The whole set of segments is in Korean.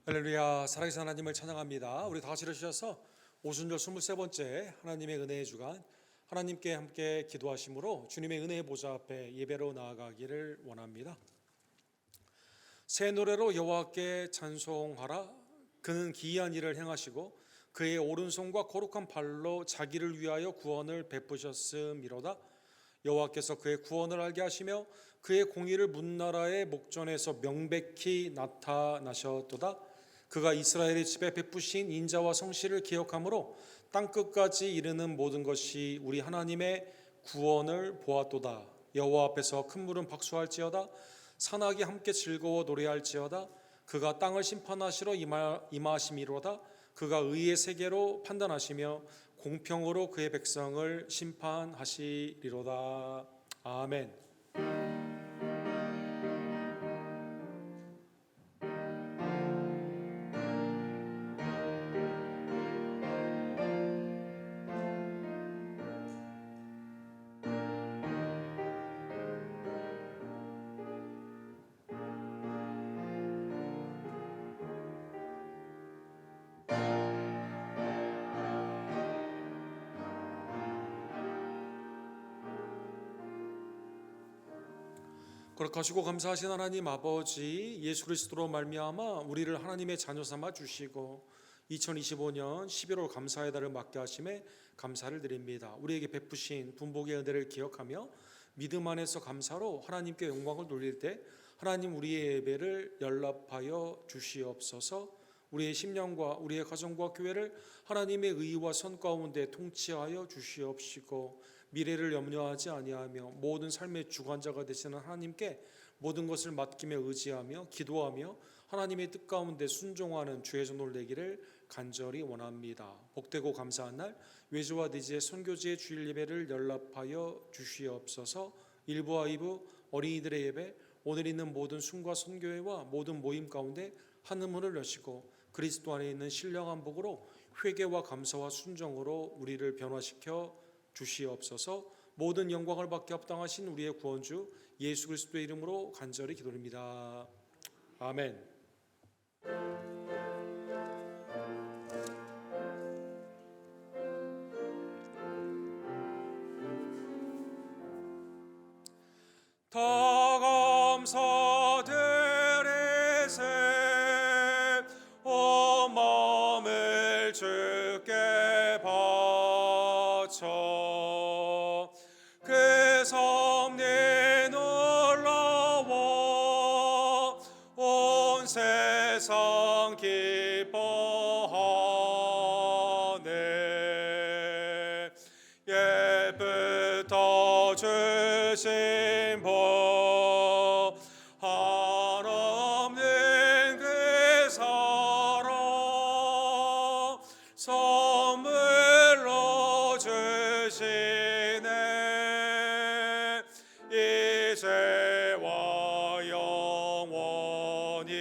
할렐루야. 살아계신 하나님을 찬양합니다. 우리 다 같이 일어서셔서 오순절 23번째 하나님의 은혜의 주간 하나님께 함께 기도하심으로 주님의 은혜의 보좌 앞에 예배로 나아가기를 원합니다. 새 노래로 여호와께 찬송하라. 그는 기이한 일을 행하시고 그의 오른손과 거룩한 발로 자기를 위하여 구원을 베푸셨음이로다. 여호와께서 그의 구원을 알게 하시며 그의 공의를 문나라의 목전에서 명백히 나타나셨도다. 그가 이스라엘의 집에 베푸신 인자와 성실을 기억함으로 땅끝까지 이르는 모든 것이 우리 하나님의 구원을 보았도다. 여호와 앞에서 큰 물은 박수할지어다. 산악이 함께 즐거워 노래할지어다. 그가 땅을 심판하시러 임하심이로다. 그가 의의 세계로 판단하시며 공평으로 그의 백성을 심판하시리로다. 아멘. 거룩하시고 감사하신 하나님 아버지, 예수 그리스도로 말미암아 우리를 하나님의 자녀 삼아 주시고 2025년 11월 감사의 달을 맞게 하심에 감사를 드립니다. 우리에게 베푸신 분복의 은혜를 기억하며 믿음 안에서 감사로 하나님께 영광을 돌릴 때 하나님 우리의 예배를 연락하여 주시옵소서. 우리의 심령과 우리의 가정과 교회를 하나님의 의와 선 가운데 통치하여 주시옵시고 미래를 염려하지 아니하며 모든 삶의 주관자가 되시는 하나님께 모든 것을 맡기며 의지하며 기도하며 하나님의 뜻 가운데 순종하는 주의 손을 내기를 간절히 원합니다. 복되고 감사한 날 외주와 대지의 선교지의 주일 예배를 연락하여 주시옵소서. 1부와 2부 어린이들의 예배, 오늘 있는 모든 순과 선교회와 모든 모임 가운데 한음을 여시고 그리스도 안에 있는 신령한 복으로 회개와 감사와 순종으로 우리를 변화시켜 주시옵소서. 모든 영광을 받게 합당하신 우리의 구원주 예수 그리스도의 이름으로 간절히 기도드립니다. 아멘. 다 감사드리세 온 마음을 주께 바쳐 그 섭리 놀라워 온 세상 기뻐하네. 옛부터 주신 복 한없는 그 사랑 선물로 주시네. 이제와 영원히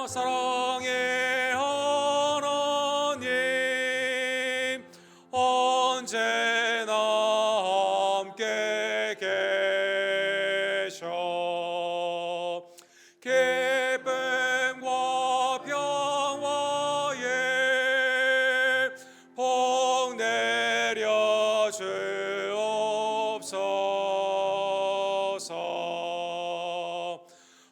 사랑의 하나님 언제나 함께 계셔. 기쁨과 평화에 복 내려 주옵소서.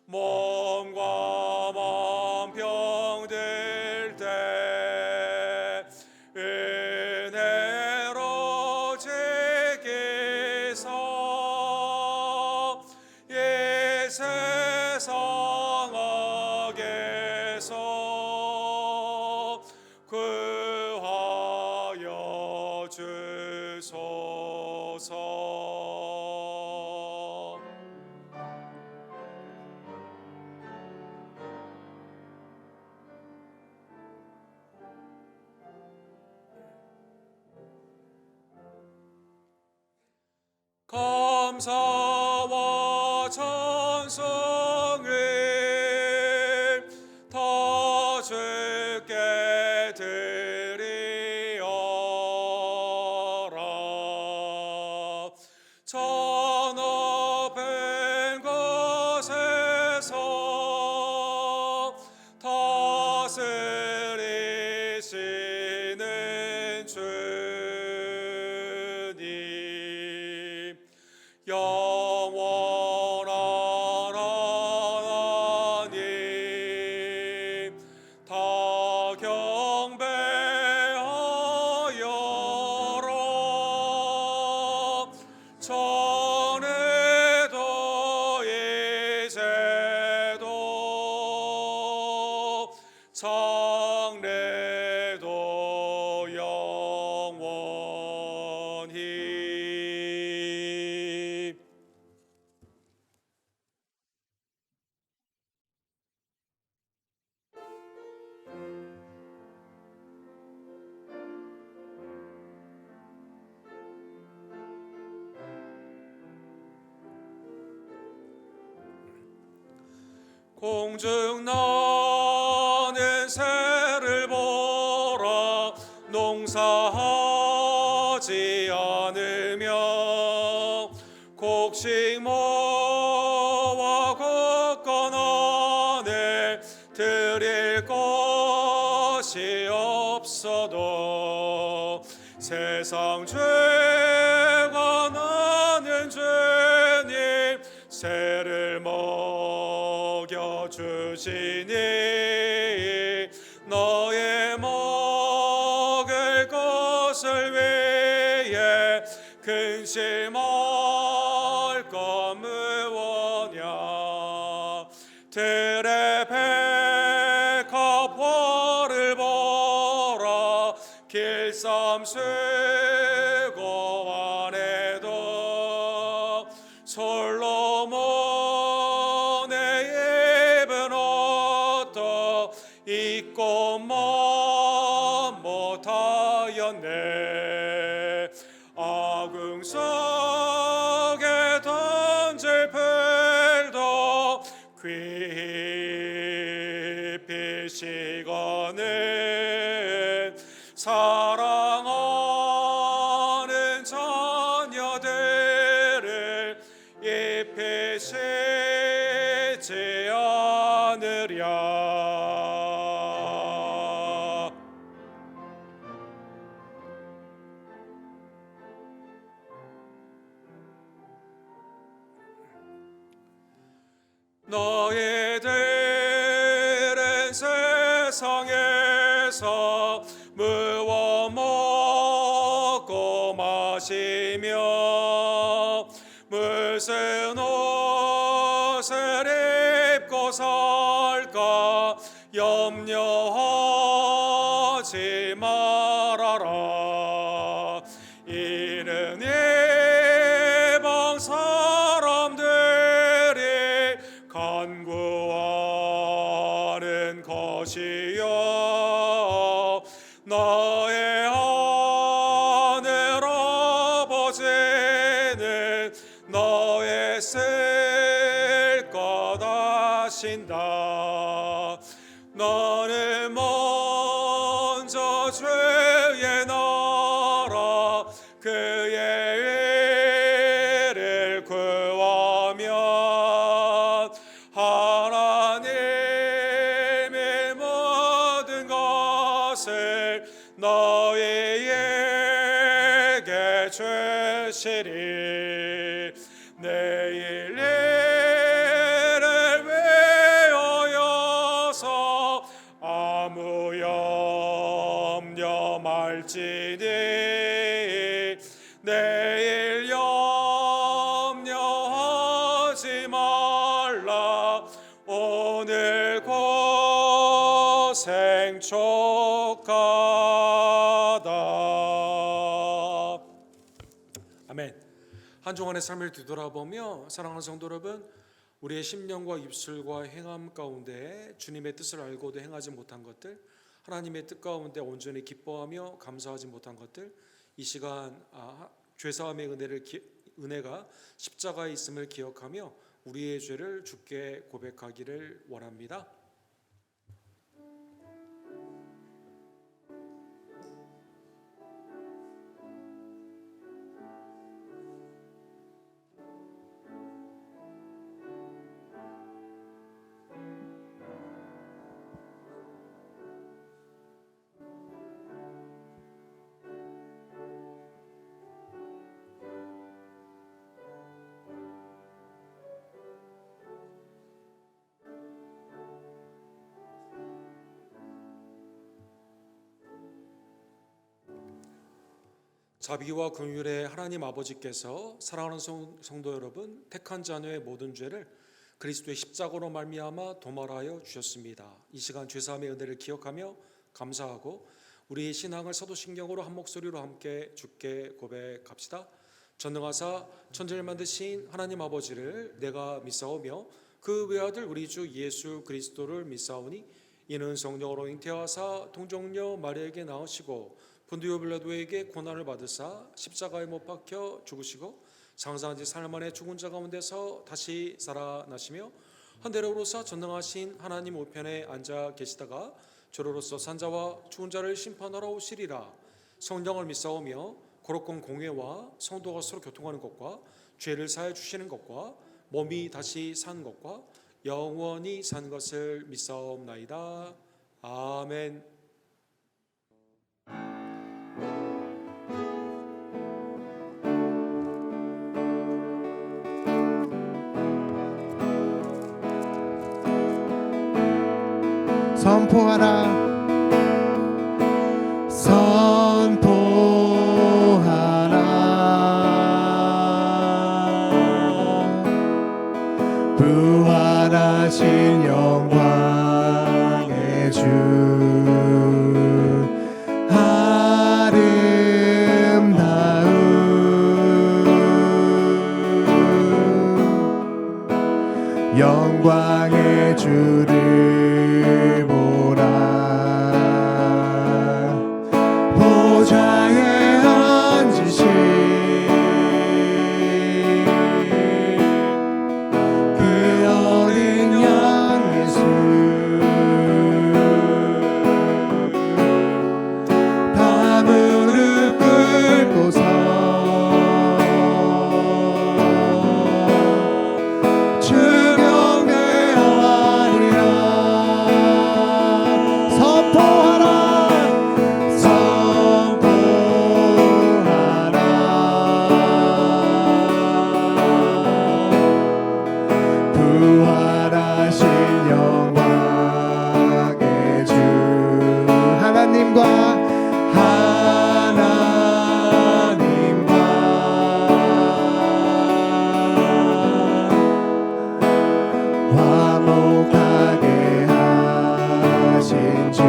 몸과 마음 병들 때 은혜로 지키사 이 세상 악에서 구하여 주소서. 감사와 찬송을 다 주께 드리어라. 저 높은 곳에서 전에도 이제도 장래도 영원히. 공중 나는 새를 보라. 농사하지 않으며 곡식 모아 걷거나네 드릴 것이 없어도 세상 죄가 나는 주님 새를 먹여주시니 너의 먹을 것을 위해 근심할 것 무엇냐. 들의 백합화를 보라. 길쌈 수고안에도 솔로몬의 입은 옷도 입고만 못하였네. 아궁 속에 던질 풀도 깊이 식어는 사랑하는 자녀들을 잎이 쉬지 않으랴. 너희들은 세상에서 무엇 먹고 마시며 무슨 옷을 입고 살까 염려하지 말아라. 이는 이방 사람들이 간구하는 것이요 나의 하늘 아버지는 너의 쓸 것 아신다. 나는 먼저 주의 나라 그의 의를 구하면 하나님의 모든 것을 너희에게 주시리. 내일 일을 위하여서 아무 염려 말지니 내일 염려하지 말라. 오늘 고생 족하다. 아멘. 한 주간의 삶을 뒤돌아보며 사랑하는 성도 여러분, 우리의 심령과 입술과 행함 가운데 주님의 뜻을 알고도 행하지 못한 것들, 하나님의 뜻 가운데 온전히 기뻐하며 감사하지 못한 것들, 이 시간 죄사함의 은혜가 십자가에 있음을 기억하며 우리의 죄를 주께 고백하기를 원합니다. 자비와 긍휼의 하나님 아버지께서 사랑하는 성도 여러분, 택한 자녀의 모든 죄를 그리스도의 십자가로 말미암아 도말하여 주셨습니다. 이 시간 죄사함의 은혜를 기억하며 감사하고 우리의 신앙을 사도신경으로 한 목소리로 함께 주께 고백합시다. 전능하사 천지를 만드신 하나님 아버지를 내가 믿사오며 그 외아들 우리 주 예수 그리스도를 믿사오니 이는 성령으로 잉태하사 동정녀 마리아에게 낳으시고 본디오 빌라도에게 고난을 받으사 십자가에 못 박혀 죽으시고 장사한 지 사흘 만에 죽은 자 가운데서 다시 살아나시며 한대로로서 전능하신 하나님 우편에 앉아 계시다가 저로로서 산자와 죽은 자를 심판하러 오시리라. 성령을 믿사오며 거룩한 공회와 성도가 서로 교통하는 것과 죄를 사해 주시는 것과 몸이 다시 산 것과 영원히 산 것을 믿사옵나이다. 아멘. 선포하라 부활하신 영광의 주 아름다운 영광의 주를 보라. 보좌에 앉으신 그 어린 양 예수 다 무릎 꿇고서 주 경배하리라. 선포하라 부활하신 영광의 주 하나님과 화목하게 하신 주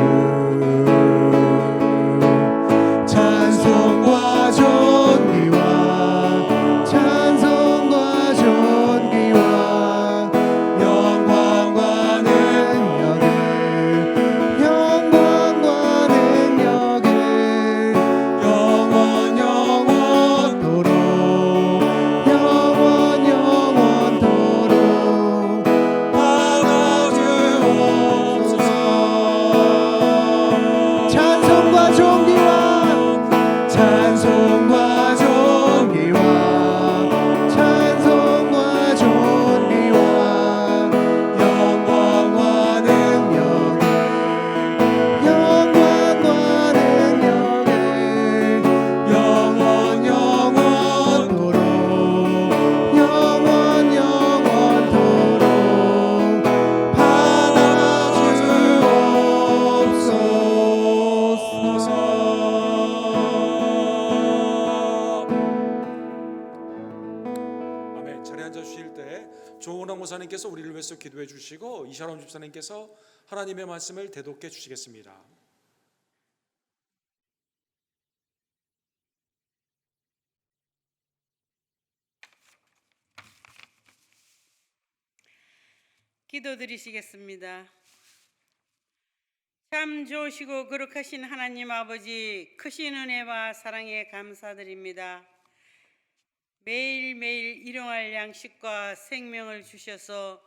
찬송과 존귀와 찬송과 존귀와 영광과 능력을 영광과 능력을 영원 영원토록 영원 영원토록 받아주옵소서. 찬송과 존귀와 찬송과 존귀와 찬송과 존귀와 영광과 능력을 영광과 능력을 영원 영원토록 영원 영원토록 받아주옵소서. 아멘. 자리에 앉아 주실 때 조은왕 목사님께서 우리를 위해서 기도해 주시고 이샤롬 집사님께서 하나님의 말씀을 대독해 주시겠습니다. 기도드리시겠습니다. 참 좋으시고 거룩하신 하나님 아버지, 크신 은혜와 사랑에 감사드립니다. 매일매일 일용할 양식과 생명을 주셔서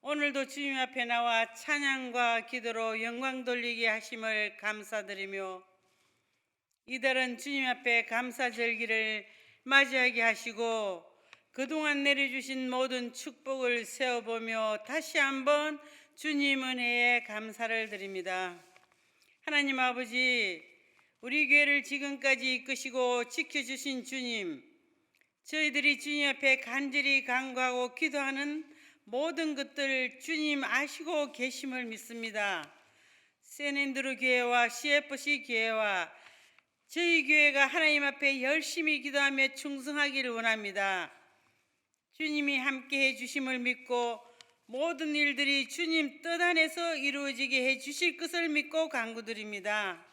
오늘도 주님 앞에 나와 찬양과 기도로 영광 돌리게 하심을 감사드리며 이달은 주님 앞에 감사절기를 맞이하게 하시고 그동안 내려주신 모든 축복을 세어보며 다시 한번 주님 은혜에 감사를 드립니다. 하나님 아버지, 우리 교회를 지금까지 이끄시고 지켜주신 주님, 저희들이 주님 앞에 간절히 간구하고 기도하는 모든 것들 주님 아시고 계심을 믿습니다. 세넨드루 교회와 CFC 교회와 저희 교회가 하나님 앞에 열심히 기도하며 충성하기를 원합니다. 주님이 함께 해주심을 믿고 모든 일들이 주님 뜻 안에서 이루어지게 해주실 것을 믿고 간구드립니다.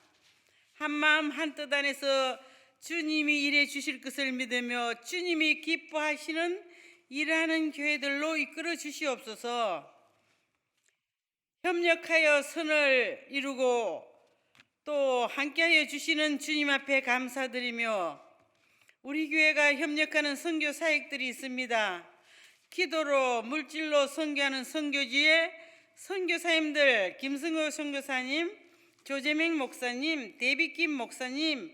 한마음 한뜻 안에서 주님이 일해 주실 것을 믿으며 주님이 기뻐하시는 일하는 교회들로 이끌어 주시옵소서. 협력하여 선을 이루고 또 함께하여 주시는 주님 앞에 감사드리며 우리 교회가 협력하는 선교 사역들이 있습니다. 기도로 물질로 선교하는 선교지에 선교사님들 김승호 선교사님, 조재명 목사님, 데비킴 목사님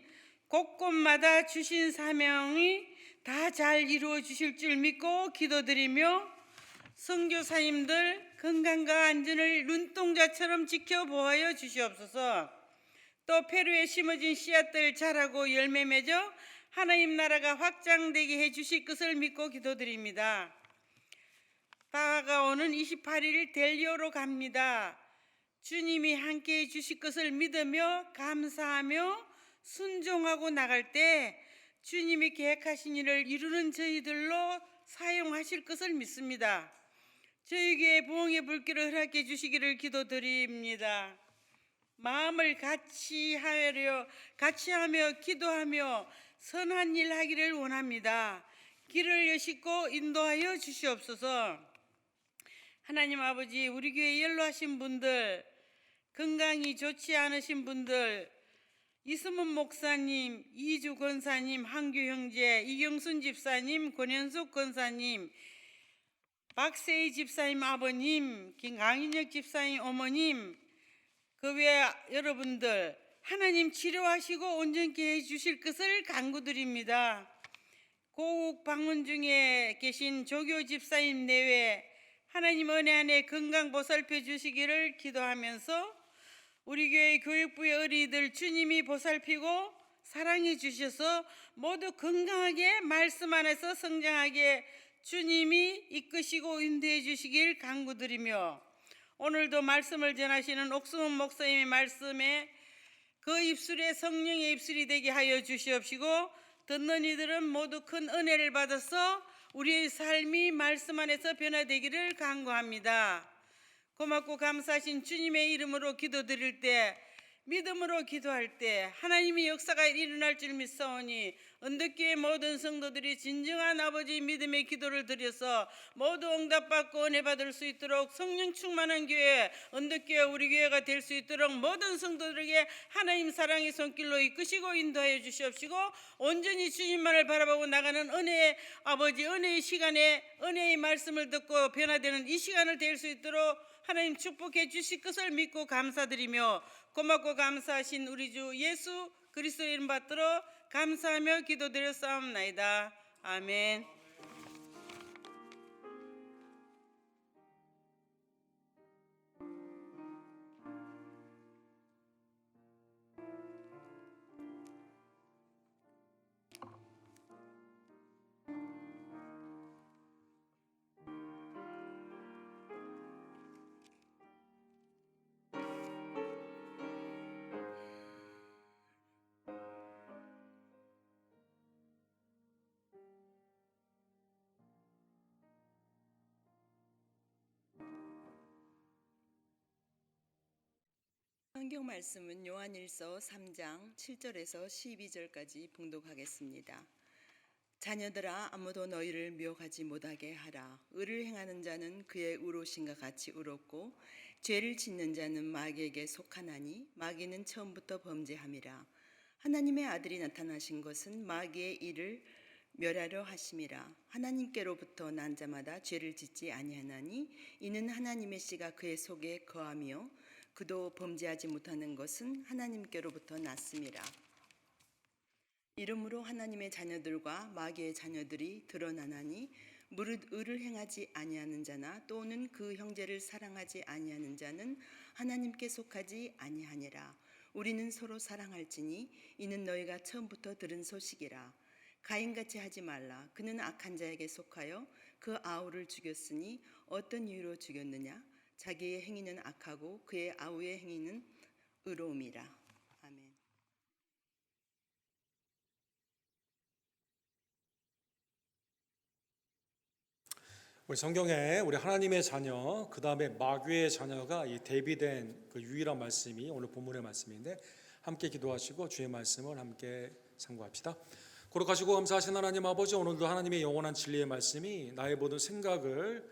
곳곳마다 주신 사명이 다 잘 이루어 주실 줄 믿고 기도드리며 선교사님들 건강과 안전을 눈동자처럼 지켜보아여 주시옵소서. 또 페루에 심어진 씨앗들 자라고 열매 맺어 하나님 나라가 확장되게 해주실 것을 믿고 기도드립니다. 다가오는 28일 델리오로 갑니다. 주님이 함께해 주실 것을 믿으며 감사하며 순종하고 나갈 때 주님이 계획하신 일을 이루는 저희들로 사용하실 것을 믿습니다. 저희 교회 부흥의 불길을 허락해 주시기를 기도드립니다. 마음을 같이 하며 기도하며 선한 일 하기를 원합니다. 길을 여시고 인도하여 주시옵소서. 하나님 아버지, 우리 교회 연로하신 분들, 건강이 좋지 않으신 분들, 이승문 목사님, 이주 권사님, 한규 형제, 이경순 집사님, 권현숙 권사님, 박세희 집사님 아버님, 김강인혁 집사님 어머님, 그 외 여러분들 하나님 치료하시고 온전케 해주실 것을 간구드립니다. 고국 방문 중에 계신 조교 집사님 내외 하나님 은혜 안에 건강 보살펴 주시기를 기도하면서 우리 교회 교육부의 어린이들 주님이 보살피고 사랑해 주셔서 모두 건강하게 말씀 안에서 성장하게 주님이 이끄시고 인도해 주시길 간구드리며 오늘도 말씀을 전하시는 옥승훈 목사님의 말씀에 그 입술에 성령의 입술이 되게 하여 주시옵시고 듣는 이들은 모두 큰 은혜를 받아서 우리의 삶이 말씀 안에서 변화되기를 간구합니다. 고맙고 감사하신 주님의 이름으로 기도드릴 때 믿음으로 기도할 때 하나님의 역사가 일어날 줄 믿사오니 언덕교회 모든 성도들이 진정한 아버지 믿음의 기도를 드려서 모두 응답받고 은혜 받을 수 있도록 성령 충만한 교회 언덕교회 우리 교회가 될 수 있도록 모든 성도들에게 하나님 사랑의 손길로 이끄시고 인도하여 주시옵시고 온전히 주님만을 바라보고 나가는 은혜의 아버지 은혜의 시간에 은혜의 말씀을 듣고 변화되는 이 시간을 될 수 있도록 하나님 축복해 주실 것을 믿고 감사드리며 고맙고 감사하신 우리 주 예수 그리스도의 이름 받들어 감사하며 기도드렸사옵나이다. 아멘. 성경 말씀은 요한일서 3장 7절에서 12절까지 봉독하겠습니다. 자녀들아 아무도 너희를 미혹하지 못하게 하라. 의를 행하는 자는 그의 의로우심과 같이 의롭고 죄를 짓는 자는 마귀에게 속하나니 마귀는 처음부터 범죄함이라. 하나님의 아들이 나타나신 것은 마귀의 일을 멸하려 하심이라. 하나님께로부터 난 자마다 죄를 짓지 아니하나니 이는 하나님의 씨가 그의 속에 거하며 그도 범죄하지 못하는 것은 하나님께로부터 났음이라. 이러므로 하나님의 자녀들과 마귀의 자녀들이 드러나나니 무릇 의를 행하지 아니하는 자나 또는 그 형제를 사랑하지 아니하는 자는 하나님께 속하지 아니하니라. 우리는 서로 사랑할지니 이는 너희가 처음부터 들은 소식이라. 가인같이 하지 말라. 그는 악한 자에게 속하여 그 아우를 죽였으니 어떤 이유로 죽였느냐? 자기의 행위는 악하고 그의 아우의 행위는 의로움이라. 아멘. 우리 성경에 우리 하나님의 자녀, 그 다음에 마귀의 자녀가 이 대비된 그 유일한 말씀이 오늘 본문의 말씀인데, 함께 기도하시고 주의 말씀을 함께 상고합시다. 거룩하시고 감사하신 하나님 아버지, 오늘도 하나님의 영원한 진리의 말씀이 나의 모든 생각을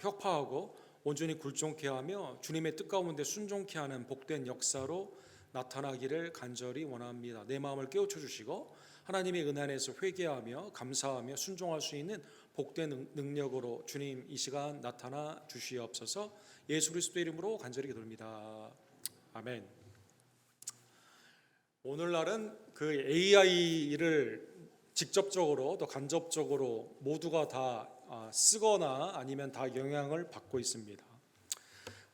혁파하고 온전히 굴종케 하며 주님의 뜻 가운데 순종케 하는 복된 역사로 나타나기를 간절히 원합니다. 내 마음을 깨우쳐 주시고 하나님의 은혜 안에서 회개하며 감사하며 순종할 수 있는 복된 능력으로 주님 이 시간 나타나 주시옵소서. 예수 그리스도 이름으로 간절히 기도합니다. 아멘. 오늘날은 그 AI를 직접적으로 또 간접적으로 모두가 다 쓰거나 아니면 다 영향을 받고 있습니다.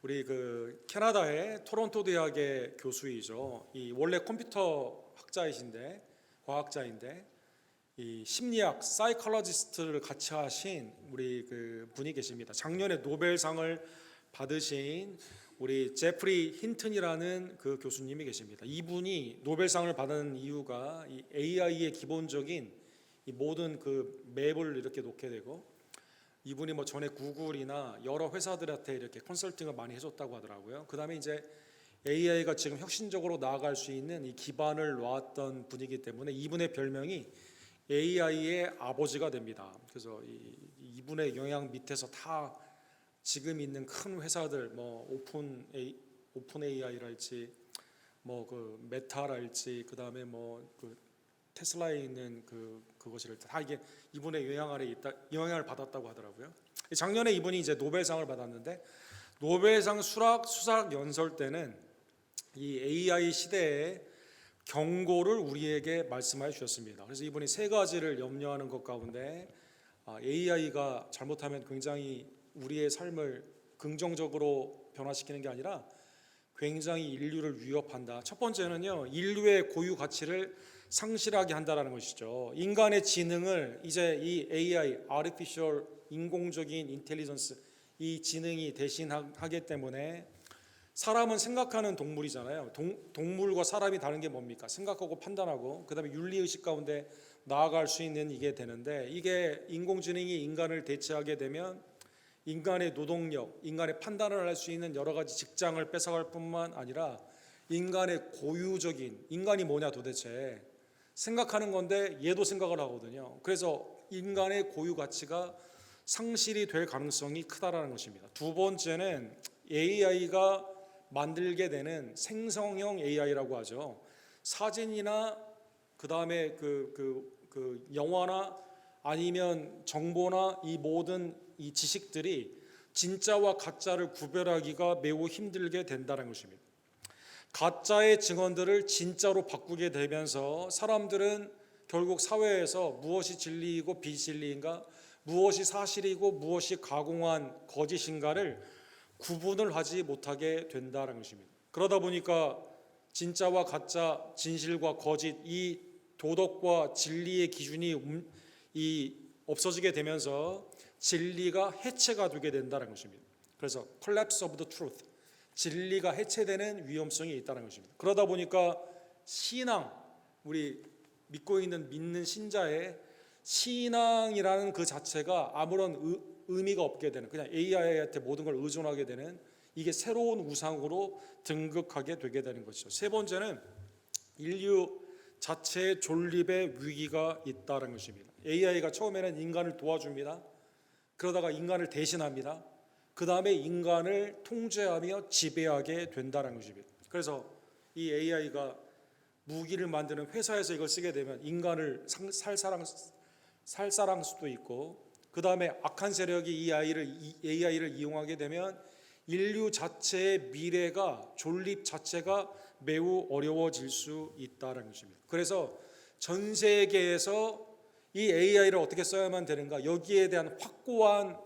우리 그 캐나다의 토론토 대학의 교수이죠. 이 원래 컴퓨터 학자이신데, 과학자인데 이 심리학 사이콜로지스트를 같이 하신 우리 그 분이 계십니다. 작년에 노벨상을 받으신 우리 제프리 힌튼이라는 그 교수님이 계십니다. 이분이 노벨상을 받은 이유가 이 AI의 기본적인 이 모든 그 맵을 이렇게 놓게 되고, 이분이 뭐 전에 구글이나 여러 회사들한테 이렇게 컨설팅을 많이 해줬다고 하더라고요. 그 다음에 이제 AI가 지금 혁신적으로 나아갈 수 있는 이 기반을 놓았던 분이기 때문에 이분의 별명이 AI의 아버지가 됩니다. 그래서 이분의 영향 밑에서 다 지금 있는 큰 회사들, 뭐 오픈 AI랄지, 뭐 그 메타랄지, 그 다음에 뭐 그 테슬라에 있는 그것을 다 이게 이분의 영향 아래 있다, 영향을 받았다고 하더라고요. 작년에 이분이 이제 노벨상을 받았는데, 노벨상 수학 연설 때는 이 AI 시대에 경고를 우리에게 말씀해 주셨습니다. 그래서 이분이 세 가지를 염려하는 것 가운데 AI가 잘못하면 굉장히 우리의 삶을 긍정적으로 변화시키는 게 아니라 굉장히 인류를 위협한다. 첫 번째는요, 인류의 고유 가치를 상실하게 한다라는 것이죠. 인간의 지능을 이제 이 AI, Artificial 인공적인 인텔리전스, 이 지능이 대신하기 때문에, 사람은 생각하는 동물이잖아요. 동물과 사람이 다른 게 뭡니까? 생각하고 판단하고 그 다음에 윤리의식 가운데 나아갈 수 있는 이게 되는데, 이게 인공지능이 인간을 대체하게 되면 인간의 노동력, 인간의 판단을 할 수 있는 여러 가지 직장을 뺏어갈 뿐만 아니라 인간의 고유적인, 인간이 뭐냐 도대체, 생각하는 건데 얘도 생각을 하거든요. 그래서 인간의 고유 가치가 상실이 될 가능성이 크다라는 것입니다. 두 번째는 AI가 만들게 되는 생성형 AI라고 하죠. 사진이나 그 다음에 그 영화나 아니면 정보나 이 모든 이 지식들이 진짜와 가짜를 구별하기가 매우 힘들게 된다는 것입니다. 가짜의 증언들을 진짜로 바꾸게 되면서 사람들은 결국 사회에서 무엇이 진리이고 비진리인가, 무엇이 사실이고 무엇이 가공한 거짓인가를 구분을 하지 못하게 된다는 것입니다. 그러다 보니까 진짜와 가짜, 진실과 거짓, 이 도덕과 진리의 기준이 없어지게 되면서 진리가 해체가 되게 된다는 것입니다. 그래서 collapse of the truth, 진리가 해체되는 위험성이 있다는 것입니다. 그러다 보니까 신앙, 우리 믿는 신자의 신앙이라는 그 자체가 아무런 의미가 없게 되는, 그냥 AI한테 모든 걸 의존하게 되는, 이게 새로운 우상으로 등극하게 되게 되는 것이죠. 세 번째는 인류 자체의 존립의 위기가 있다는 것입니다. AI가 처음에는 인간을 도와줍니다. 그러다가 인간을 대신합니다. 그 다음에 인간을 통제하며 지배하게 된다는 것입니다. 그래서 이 AI가 무기를 만드는 회사에서 이걸 쓰게 되면 인간을 살살할 수도 있고, 그 다음에 악한 세력이 이 AI를 이용하게 되면 인류 자체의 미래가, 존립 자체가 매우 어려워질 수 있다는 것입니다. 그래서 전 세계에서 이 AI를 어떻게 써야만 되는가, 여기에 대한 확고한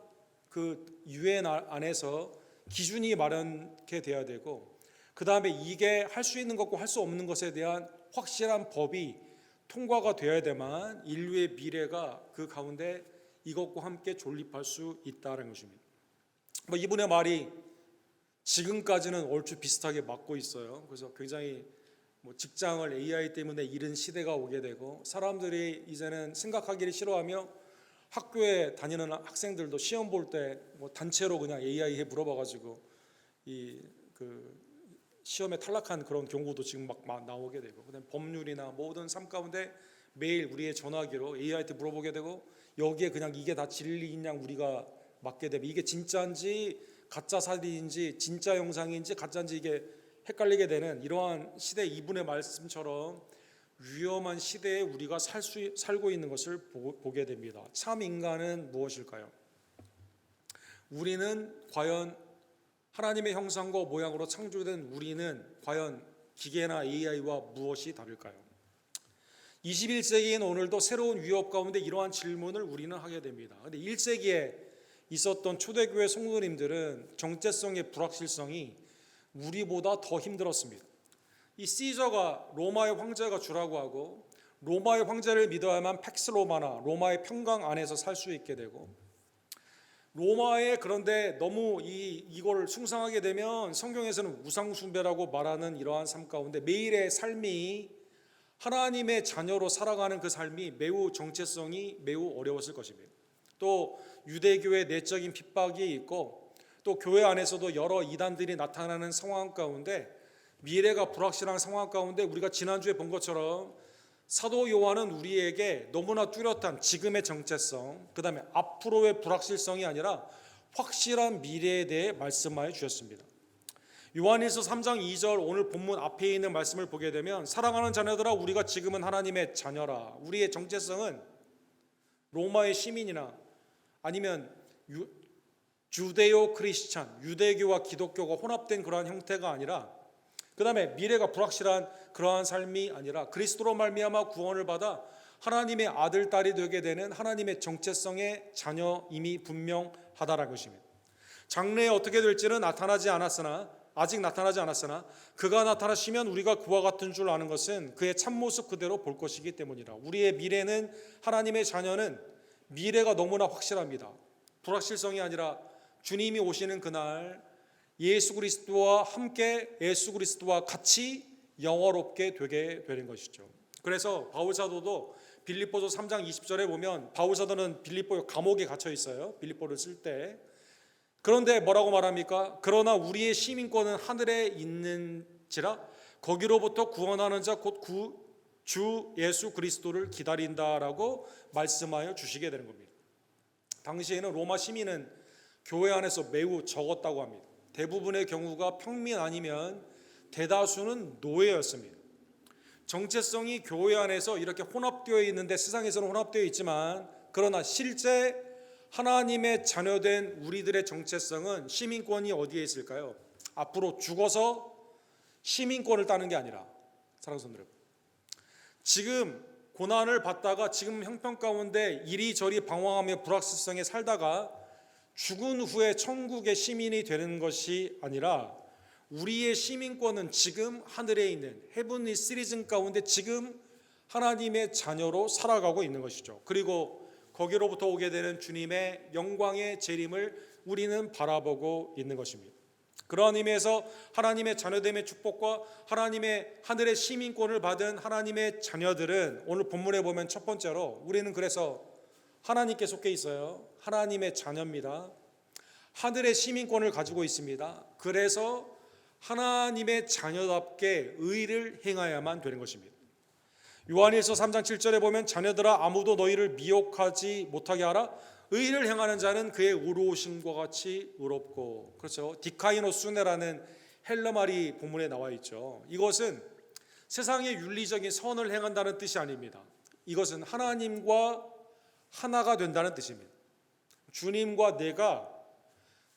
그 UN 안에서 기준이 마련게 돼야 되고, 그 다음에 이게 할 수 있는 것과 할 수 없는 것에 대한 확실한 법이 통과가 되어야 되만 인류의 미래가 그 가운데 이것과 함께 존립할 수 있다는 것입니다. 뭐 이분의 말이 지금까지는 얼추 비슷하게 맞고 있어요. 그래서 굉장히 뭐 직장을 AI 때문에 잃은 시대가 오게 되고, 사람들이 이제는 생각하기를 싫어하며 학교에 다니는 학생들도 시험 볼 때 뭐 단체로 그냥 AI에 물어봐가지고 그 시험에 탈락한 그런 경우도 지금 막 나오게 되고, 그다음에 법률이나 모든 삶 가운데 매일 우리의 전화기로 AI한테 물어보게 되고, 여기에 그냥 이게 다 진리인 양 우리가 맞게 되면 이게 진짜인지 가짜 사진인지 진짜 영상인지 가짜인지 이게 헷갈리게 되는 이러한 시대 이분의 말씀처럼 위험한 시대에 우리가 살고 있는 것을 보게 됩니다. 참 인간은 무엇일까요? 우리는 과연 하나님의 형상과 모양으로 창조된 우리는 과연 기계나 AI와 무엇이 다를까요? 21세기인 오늘도 새로운 위협 가운데 이러한 질문을 우리는 하게 됩니다. 그런데 1세기에 있었던 초대교회 성도님들은 정체성의 불확실성이 우리보다 더 힘들었습니다. 이 시저가 로마의 황제가 주라고 하고, 로마의 황제를 믿어야만 팩스 로마나 로마의 평강 안에서 살 수 있게 되고, 로마에 그런데 너무 이걸 숭상하게 되면 성경에서는 우상숭배라고 말하는 이러한 삶 가운데 매일의 삶이 하나님의 자녀로 살아가는 그 삶이 매우 정체성이 매우 어려웠을 것입니다. 또 유대교의 내적인 핍박이 있고, 또 교회 안에서도 여러 이단들이 나타나는 상황 가운데 미래가 불확실한 상황 가운데 우리가 지난주에 본 것처럼 사도 요한은 우리에게 너무나 뚜렷한 지금의 정체성, 그 다음에 앞으로의 불확실성이 아니라 확실한 미래에 대해 말씀하여 주셨습니다. 요한일서 3장 2절 오늘 본문 앞에 있는 말씀을 보게 되면, 사랑하는 자녀들아 우리가 지금은 하나님의 자녀라. 우리의 정체성은 로마의 시민이나 아니면 주데오 크리스찬, 유대교와 기독교가 혼합된 그러한 형태가 아니라, 그 다음에 미래가 불확실한 그러한 삶이 아니라 그리스도로 말미암아 구원을 받아 하나님의 아들, 딸이 되게 되는 하나님의 정체성의 자녀임이 분명하다라는 것입니다. 장래에 어떻게 될지는 아직 나타나지 않았으나 그가 나타나시면 우리가 그와 같은 줄 아는 것은 그의 참모습 그대로 볼 것이기 때문이라. 우리의 미래는, 하나님의 자녀는 미래가 너무나 확실합니다. 불확실성이 아니라 주님이 오시는 그날 예수 그리스도와 함께, 예수 그리스도와 같이 영화롭게 되게 되는 것이죠. 그래서 바울 사도도 빌립보서 3장 20절에 보면, 바울 사도는 빌립보 감옥에 gat혀 있어요. 빌립보를 쓸 때. 그런데 뭐라고 말합니까? 그러나 우리의 시민권은 하늘에 있는지라 거기로부터 구원하는 자 곧 주 예수 그리스도를 기다린다라고 말씀하여 주시게 되는 겁니다. 당시에는 로마 시민은 교회 안에서 매우 적었다고 합니다. 대부분의 경우가 평민 아니면 대다수는 노예였습니다. 정체성이 교회 안에서 이렇게 혼합되어 있는데, 세상에서는 혼합되어 있지만, 그러나 실제 하나님의 자녀된 우리들의 정체성은, 시민권이 어디에 있을까요? 앞으로 죽어서 시민권을 따는 게 아니라, 사랑하는 성도 여러분, 지금 고난을 받다가 지금 형편 가운데 이리저리 방황하며 불확실성에 살다가 죽은 후에 천국의 시민이 되는 것이 아니라, 우리의 시민권은 지금 하늘에 있는 헤븐리 시리즌 가운데 지금 하나님의 자녀로 살아가고 있는 것이죠. 그리고 거기로부터 오게 되는 주님의 영광의 재림을 우리는 바라보고 있는 것입니다. 그러한 의미에서 하나님의 자녀됨의 축복과 하나님의 하늘의 시민권을 받은 하나님의 자녀들은, 오늘 본문에 보면 첫 번째로 우리는 그래서 하나님께 속해 있어요. 하나님의 자녀입니다. 하늘의 시민권을 가지고 있습니다. 그래서 하나님의 자녀답게 의를 행하야만 되는 것입니다. 요한일서 3장 7절에 보면, 자녀들아 아무도 너희를 미혹하지 못하게 하라. 의를 행하는 자는 그의 의로우심과 같이 의롭고. 그렇죠. 디카이노수네라는 헬라 말이 본문에 나와 있죠. 이것은 세상의 윤리적인 선을 행한다는 뜻이 아닙니다. 이것은 하나님과 하나가 된다는 뜻입니다. 주님과 내가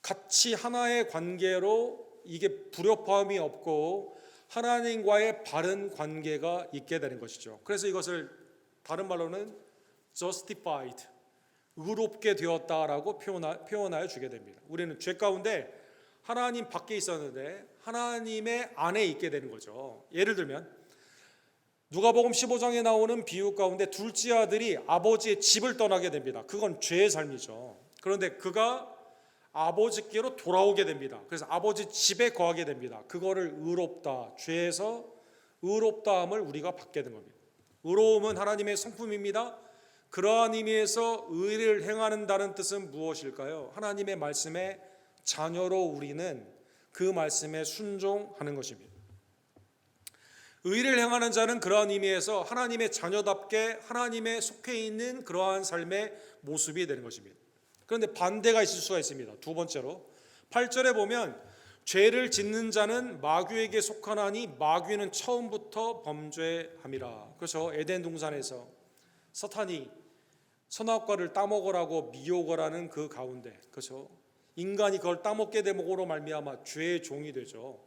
같이 하나의 관계로, 이게 불협화음이 없고 하나님과의 바른 관계가 있게 되는 것이죠. 그래서 이것을 다른 말로는 justified, 의롭게 되었다라고 표현하여 주게 됩니다. 우리는 죄 가운데 하나님 밖에 있었는데 하나님의 안에 있게 되는 거죠. 예를 들면 누가복음 15장에 나오는 비유 가운데 둘째 아들이 아버지의 집을 떠나게 됩니다. 그건 죄의 삶이죠. 그런데 그가 아버지께로 돌아오게 됩니다. 그래서 아버지 집에 거하게 됩니다. 그거를 의롭다, 죄에서 의롭다함을 우리가 받게 된 겁니다. 의로움은 하나님의 성품입니다. 그러한 의미에서 의를 행하는다는 뜻은 무엇일까요? 하나님의 말씀에 자녀로 우리는 그 말씀에 순종하는 것입니다. 의를 행하는 자는 그러한 의미에서 하나님의 자녀답게 하나님에 속해 있는 그러한 삶의 모습이 되는 것입니다. 그런데 반대가 있을 수가 있습니다. 두 번째로 8절에 보면 죄를 짓는 자는 마귀에게 속하나니 마귀는 처음부터 범죄함이라. 그래서 에덴 동산에서 사탄이 선악과를 따먹으라고 미혹을 하는 그 가운데, 그래서 인간이 그걸 따먹게 됨으로 말미암아 죄의 종이 되죠.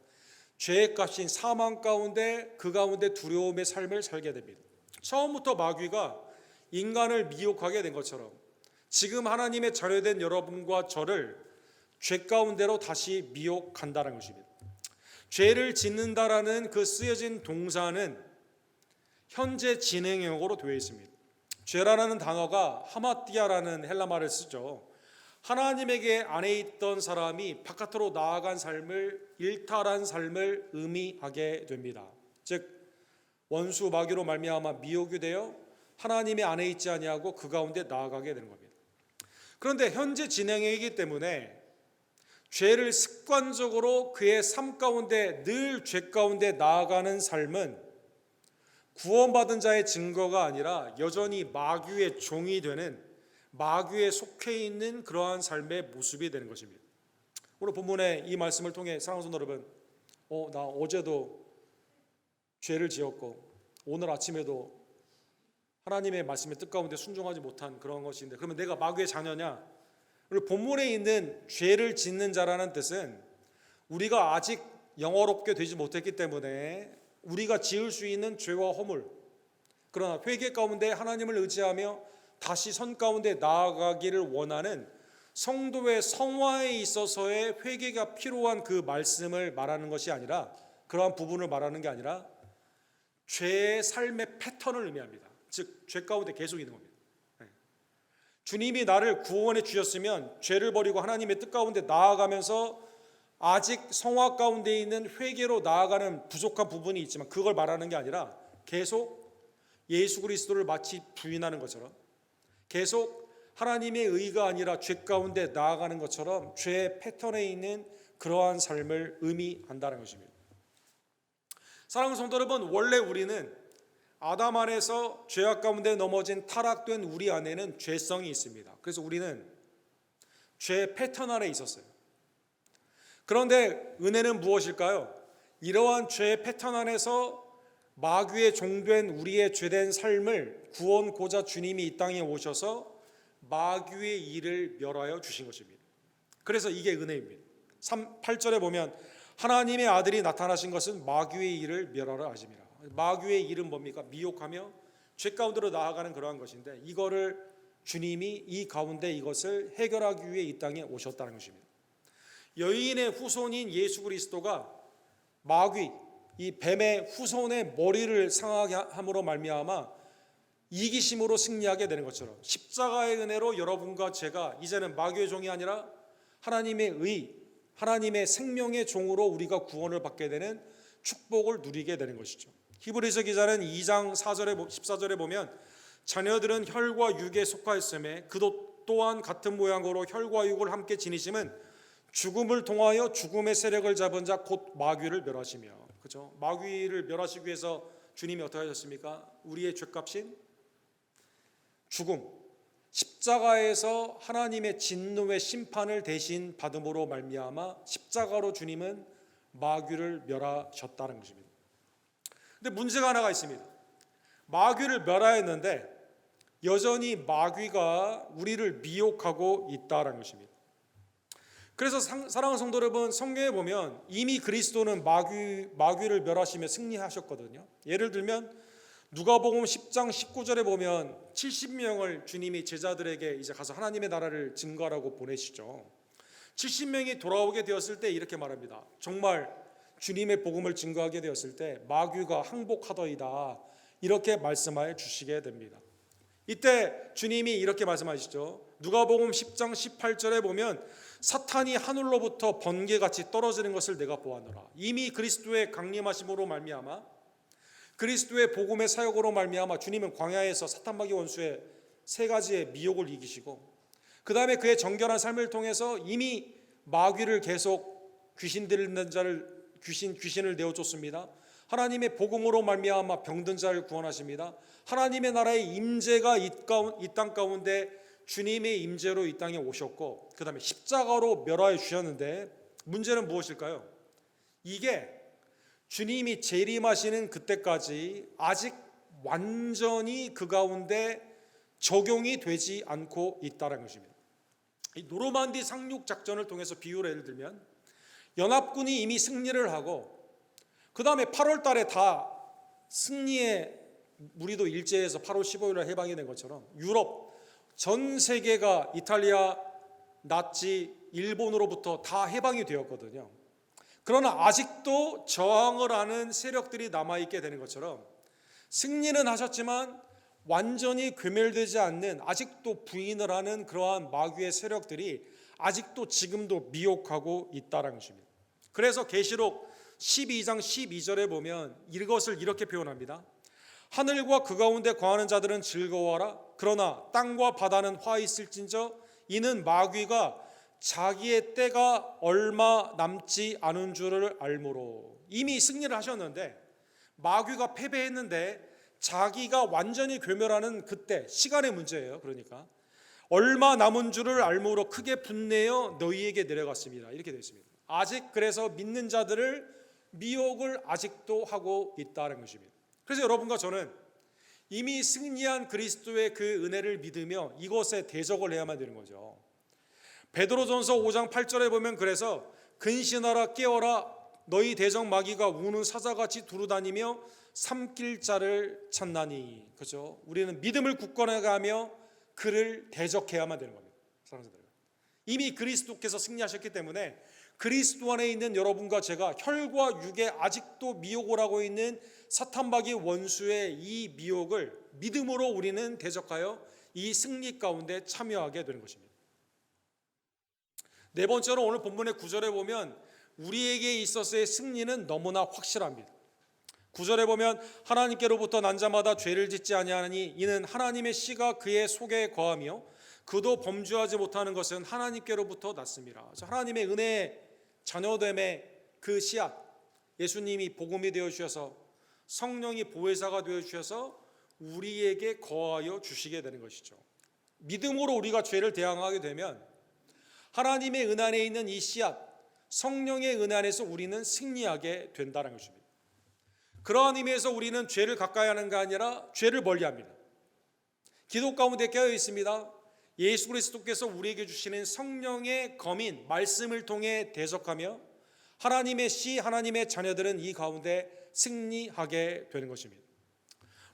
죄의 값인 사망 가운데 그 가운데 두려움의 삶을 살게 됩니다. 처음부터 마귀가 인간을 미혹하게 된 것처럼 지금 하나님의 자녀된 여러분과 저를 죄 가운데로 다시 미혹한다는 것입니다. 죄를 짓는다라는 그 쓰여진 동사는 현재 진행형으로 되어 있습니다. 죄라는 단어가 하마티아라는 헬라말을 쓰죠. 하나님에게 안에 있던 사람이 바깥으로 나아간 삶을, 일탈한 삶을 의미하게 됩니다. 즉 원수 마귀로 말미암아 미혹이 되어 하나님의 안에 있지 아니하고 그 가운데 나아가게 되는 겁니다. 그런데 현재 진행형이기 때문에 죄를 습관적으로 그의 삶 가운데 늘 죄 가운데 나아가는 삶은 구원받은 자의 증거가 아니라 여전히 마귀의 종이 되는, 마귀에 속해 있는 그러한 삶의 모습이 되는 것입니다. 오늘 본문의 이 말씀을 통해 사랑하는 성도 여러분, 나 어제도 죄를 지었고 오늘 아침에도 하나님의 말씀의 뜻 가운데 순종하지 못한 그런 것인데, 그러면 내가 마귀의 자녀냐? 우리 본문에 있는 죄를 짓는 자라는 뜻은 우리가 아직 영어롭게 되지 못했기 때문에 우리가 지을 수 있는 죄와 허물, 그러나 회개 가운데 하나님을 의지하며 다시 선 가운데 나아가기를 원하는 성도의 성화에 있어서의 회개가 필요한 그 말씀을 말하는 것이 아니라, 그러한 부분을 말하는 게 아니라 죄의 삶의 패턴을 의미합니다. 즉 죄 가운데 계속 있는 겁니다. 주님이 나를 구원해 주셨으면 죄를 버리고 하나님의 뜻 가운데 나아가면서 아직 성화 가운데 있는 회개로 나아가는 부족한 부분이 있지만 그걸 말하는 게 아니라 계속 예수 그리스도를 마치 부인하는 것처럼, 계속 하나님의 의가 아니라 죄 가운데 나아가는 것처럼 죄의 패턴에 있는 그러한 삶을 의미한다는 것입니다. 사랑하는 성도 여러분, 원래 우리는 아담 안에서 죄악 가운데 넘어진 타락된 우리 안에는 죄성이 있습니다. 그래서 우리는 죄의 패턴 안에 있었어요. 그런데 은혜는 무엇일까요? 이러한 죄의 패턴 안에서 마귀의 종된 우리의 죄된 삶을 구원고자 주님이 이 땅에 오셔서 마귀의 일을 멸하여 주신 것입니다. 그래서 이게 은혜입니다. 8절에 보면 하나님의 아들이 나타나신 것은 마귀의 일을 멸하러 하심이라. 마귀의 일은 뭡니까? 미혹하며 죄 가운데로 나아가는 그러한 것인데, 이거를 주님이 이 가운데 이것을 해결하기 위해 이 땅에 오셨다는 것입니다. 여인의 후손인 예수 그리스도가 마귀, 이 뱀의 후손의 머리를 상하게 함으로 말미암아 이기심으로 승리하게 되는 것처럼 십자가의 은혜로 여러분과 제가 이제는 마귀의 종이 아니라 하나님의 의, 하나님의 생명의 종으로 우리가 구원을 받게 되는 축복을 누리게 되는 것이죠. 히브리서 기자는 2장 14절에 보면 자녀들은 혈과 육에 속하였음에 그도 또한 같은 모양으로 혈과 육을 함께 지니심은 죽음을 통하여 죽음의 세력을 잡은 자 곧 마귀를 멸하시며, 그죠? 마귀를 멸하시기 위해서 주님이 어떻게 하셨습니까? 우리의 죄값인 죽음, 십자가에서 하나님의 진노의 심판을 대신 받음으로 말미암아 십자가로 주님은 마귀를 멸하셨다는 것입니다. 근데 문제가 하나가 있습니다. 마귀를 멸하였는데 여전히 마귀가 우리를 미혹하고 있다는 것입니다. 그래서 사랑하는 성도 여러분, 성경에 보면 이미 그리스도는 마귀를 멸하시며 승리하셨거든요. 예를 들면 누가복음 10장 19절에 보면 70명을 주님이 제자들에게 이제 가서 하나님의 나라를 증거하라고 보내시죠. 70명이 돌아오게 되었을 때 이렇게 말합니다. 정말 주님의 복음을 증거하게 되었을 때 마귀가 항복하더이다, 이렇게 말씀하여 주시게 됩니다. 이때 주님이 이렇게 말씀하시죠. 누가복음 10장 18절에 보면 사탄이 하늘로부터 번개같이 떨어지는 것을 내가 보았노라. 이미 그리스도의 강림하심으로 말미암아, 그리스도의 복음의 사역으로 말미암아 주님은 광야에서 사탄 마귀 원수의 세 가지의 미혹을 이기시고 그 다음에 그의 정결한 삶을 통해서 이미 마귀를 계속 귀신 들리는 자를 귀신을 내어쫓습니다. 하나님의 복음으로 말미암아 병든 자를 구원하십니다. 하나님의 나라의 임재가 이 땅 가운데 주님의 임재로 이 땅에 오셨고 그 다음에 십자가로 멸하여 주셨는데 문제는 무엇일까요? 이게 주님이 재림하시는 그때까지 아직 완전히 그 가운데 적용이 되지 않고 있다는 것입니다. 이 노르만디 상륙 작전을 통해서 비유를 예를 들면 연합군이 이미 승리를 하고 그 다음에 8월 달에 다 승리의 무리도 일제해서 8월 15일에 해방이 된 것처럼 유럽 전 세계가 이탈리아, 나치, 일본으로부터 다 해방이 되었거든요. 그러나 아직도 저항을 하는 세력들이 남아있게 되는 것처럼 승리는 하셨지만 완전히 괴멸되지 않는 아직도 부인을 하는 그러한 마귀의 세력들이 아직도 지금도 미혹하고 있다는 것입니다. 그래서 계시록 12장 12절에 보면 이것을 이렇게 표현합니다. 하늘과 그 가운데 거하는 자들은 즐거워하라. 그러나 땅과 바다는 화 있을진저 이는 마귀가 자기의 때가 얼마 남지 않은 줄을 알므로. 이미 승리를 하셨는데 마귀가 패배했는데 자기가 완전히 괴멸하는 그때 시간의 문제예요. 그러니까 얼마 남은 줄을 알므로 크게 분내어 너희에게 내려갔습니다. 이렇게 되어 있습니다. 아직 그래서 믿는 자들을 미혹을 아직도 하고 있다는 것입니다. 그래서 여러분과 저는 이미 승리한 그리스도의 그 은혜를 믿으며 이것에 대적을 해야만 되는 거죠. 베드로전서 5장 8절에 보면 그래서 근신하라 깨어라 너희 대적 마귀가 우는 사자같이 두루다니며 삼킬 자를 찾나니. 그죠? 우리는 믿음을 굳건하게 하며 그를 대적해야만 되는 겁니다. 사랑하는 여러분, 이미 그리스도께서 승리하셨기 때문에 그리스도 안에 있는 여러분과 제가 혈과 육에 아직도 미혹을 하고 있는 사탄마귀 원수의 이 미혹을 믿음으로 우리는 대적하여 이 승리 가운데 참여하게 되는 것입니다. 네 번째로 오늘 본문의 9절에 보면 우리에게 있어서의 승리는 너무나 확실합니다. 9절에 보면 하나님께로부터 난 자마다 죄를 짓지 아니하니 이는 하나님의 씨가 그의 속에 거하며 그도 범죄하지 못하는 것은 하나님께로부터 났습니다. 하나님의 은혜의 자녀됨의 그 씨앗 예수님이 복음이 되어 주셔서 성령이 보혜사가 되어 주셔서 우리에게 거하여 주시게 되는 것이죠. 믿음으로 우리가 죄를 대항하게 되면 하나님의 은 안에 있는 이 씨앗 성령의 은 안에서 우리는 승리하게 된다는 것입니다. 그러한 의미에서 우리는 죄를 가까이 하는 게 아니라 죄를 멀리합니다. 기도 가운데 깨어 있습니다. 예수 그리스도께서 우리에게 주시는 성령의 검인 말씀을 통해 대적하며 하나님의 씨 하나님의 자녀들은 이 가운데 승리하게 되는 것입니다.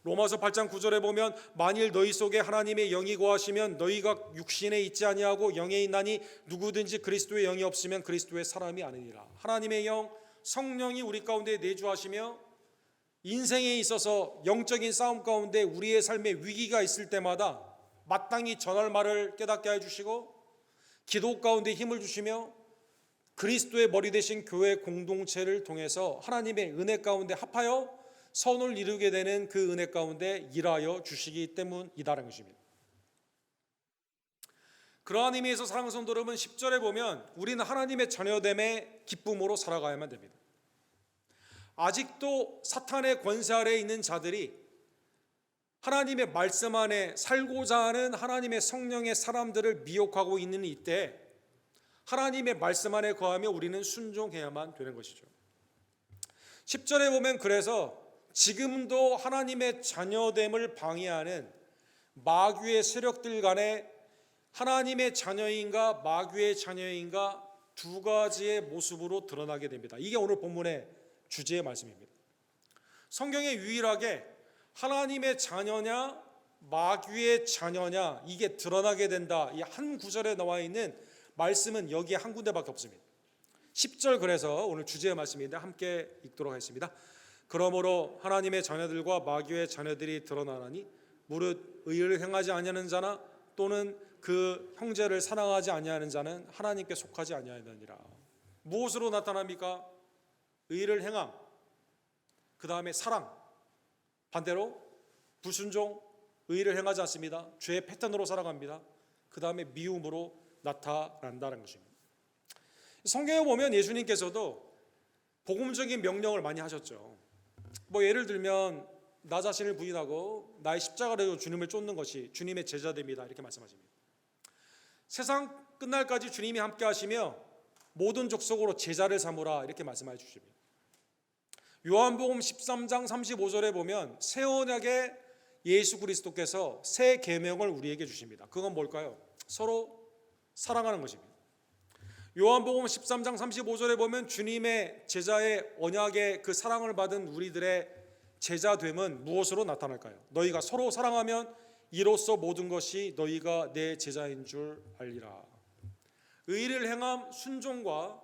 로마서 8장 9절에 보면 만일 너희 속에 하나님의 영이 거하시면 너희가 육신에 있지 아니하고 영에 있나니 누구든지 그리스도의 영이 없으면 그리스도의 사람이 아니니라. 하나님의 영 성령이 우리 가운데 내주하시며 인생에 있어서 영적인 싸움 가운데 우리의 삶에 위기가 있을 때마다 마땅히 전할 말을 깨닫게 해주시고 기도 가운데 힘을 주시며 그리스도의 머리 되신 교회 공동체를 통해서 하나님의 은혜 가운데 합하여 선을 이루게 되는 그 은혜 가운데 일하여 주시기 때문이다라는 것입니다. 그러한 의미에서 사랑하는 성도 여러분 10절에 보면 우리는 하나님의 자녀됨의 기쁨으로 살아가야만 됩니다. 아직도 사탄의 권세 아래에 있는 자들이 하나님의 말씀 안에 살고자 하는 하나님의 성령의 사람들을 미혹하고 있는 이때 하나님의 말씀 안에 거하며 우리는 순종해야만 되는 것이죠. 10절에 보면 그래서 지금도 하나님의 자녀됨을 방해하는 마귀의 세력들 간에 하나님의 자녀인가 마귀의 자녀인가 두 가지의 모습으로 드러나게 됩니다. 이게 오늘 본문의 주제의 말씀입니다. 성경에 유일하게 하나님의 자녀냐 마귀의 자녀냐 이게 드러나게 된다. 이 한 구절에 나와 있는 말씀은 여기에 한 군데밖에 없습니다. 10절 그래서 오늘 주제의 말씀인데 함께 읽도록 하겠습니다. 그러므로 하나님의 자녀들과 마귀의 자녀들이 드러나나니 무릇 의를 행하지 아니하는 자나 또는 그 형제를 사랑하지 아니하는 자는 하나님께 속하지 아니하느니라. 무엇으로 나타납니까? 의를 행함, 그 다음에 사랑, 반대로 불순종, 의를 행하지 않습니다. 죄의 패턴으로 살아갑니다. 그 다음에 미움으로 나타난다는 것입니다. 성경에 보면 예수님께서도 복음적인 명령을 많이 하셨죠. 뭐 예를 들면 나 자신을 부인하고 나의 십자가를 지고 주님을 쫓는 것이 주님의 제자됨이다 이렇게 말씀하십니다. 세상 끝날까지 주님이 함께 하시며 모든 족속으로 제자를 삼으라 이렇게 말씀해 주십니다. 요한복음 13장 35절에 보면 새 언약의 예수 그리스도께서 새 계명을 우리에게 주십니다. 그건 뭘까요? 서로 사랑하는 것입니다. 요한복음 13장 35절에 보면 주님의 제자의 언약의 그 사랑을 받은 우리들의 제자됨은 무엇으로 나타날까요? 너희가 서로 사랑하면 이로써 모든 것이 너희가 내 제자인 줄 알리라. 의를 행함, 순종과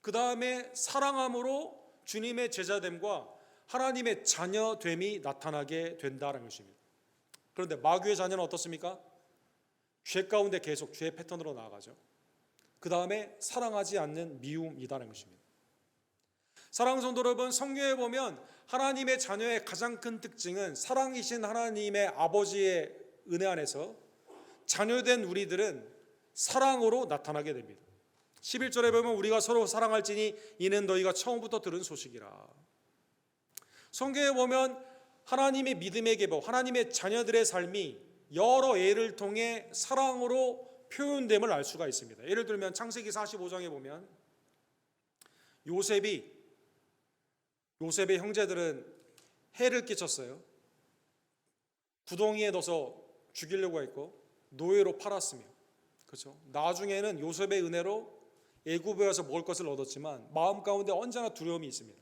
그 다음에 사랑함으로 주님의 제자됨과 하나님의 자녀됨이 나타나게 된다는 것입니다. 그런데 마귀의 자녀는 어떻습니까? 죄 가운데 계속 죄의 패턴으로 나아가죠. 그 다음에 사랑하지 않는 미움이라는 것입니다. 사랑하는 성도 여러분, 성경에 보면 하나님의 자녀의 가장 큰 특징은 사랑이신 하나님의 아버지의 은혜 안에서 자녀된 우리들은 사랑으로 나타나게 됩니다. 11절에 보면 우리가 서로 사랑할지니 이는 너희가 처음부터 들은 소식이라. 성경에 보면 하나님의 믿음의 계보, 하나님의 자녀들의 삶이 여러 예를 통해 사랑으로 표현됨을 알 수가 있습니다. 예를 들면 창세기 45장에 보면 요셉의 형제들은 해를 끼쳤어요. 구덩이에 넣어서 죽이려고 했고 노예로 팔았으며, 그렇죠? 나중에는 요셉의 은혜로 애굽에 와서 먹을 것을 얻었지만 마음 가운데 언제나 두려움이 있습니다.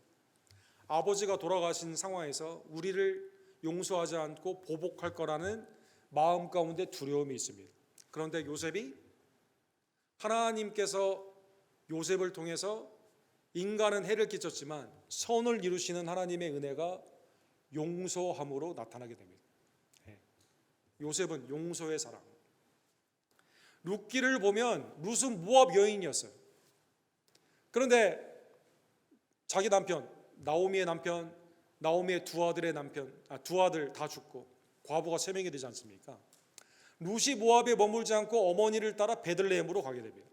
아버지가 돌아가신 상황에서 우리를 용서하지 않고 보복할 거라는 마음 가운데 두려움이 있습니다. 그런데 요셉이 하나님께서 요셉을 통해서 인간은 해를 끼쳤지만 선을 이루시는 하나님의 은혜가 용서함으로 나타나게 됩니다. 요셉은 용서의 사랑. 룻기를 보면 룻은 모압 여인이었어요. 그런데 자기 남편, 나오미의 남편, 나오미의 두 아들 다 죽고 과부가 3명이 되지 않습니까? 룻이 모압에 머물지 않고 어머니를 따라 베들레헴으로 가게 됩니다.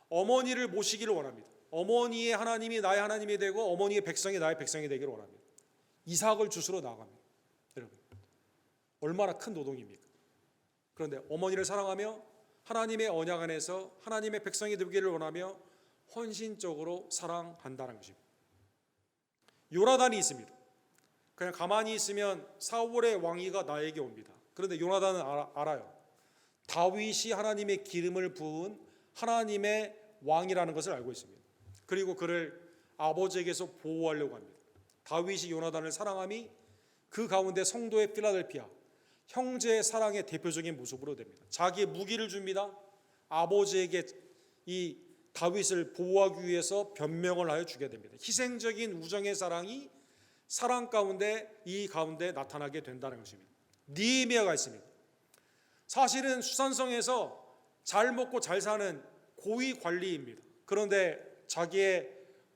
어머니를 모시기를 원합니다. 어머니의 하나님이 나의 하나님이 되고 어머니의 백성이 나의 백성이 되기를 원합니다. 이삭을 주스러 나아갑니다. 여러분, 얼마나 큰 노동입니까? 그런데 어머니를 사랑하며 하나님의 언약 안에서 하나님의 백성이 되기를 원하며 헌신적으로 사랑한다는 것입니다. 요나단이 있습니다. 그냥 가만히 있으면 사울의 왕위가 나에게 옵니다. 그런데 요나단은 알아요. 다윗이 하나님의 기름을 부은 하나님의 왕이라는 것을 알고 있습니다. 그리고 그를 아버지에게서 보호하려고 합니다. 다윗이 요나단을 사랑함이 그 가운데 성도의 필라델피아, 형제의 사랑의 대표적인 모습으로 됩니다. 자기의 무기를 줍니다. 아버지에게 이 다윗을 보호하기 위해서 변명을 하여 주게 됩니다. 희생적인 우정의 사랑이 사랑 가운데 이 가운데 나타나게 된다는 것입니다. 느헤미야가 있습니다. 사실은 수산성에서 잘 먹고 잘 사는 고위 관리입니다. 그런데 자기의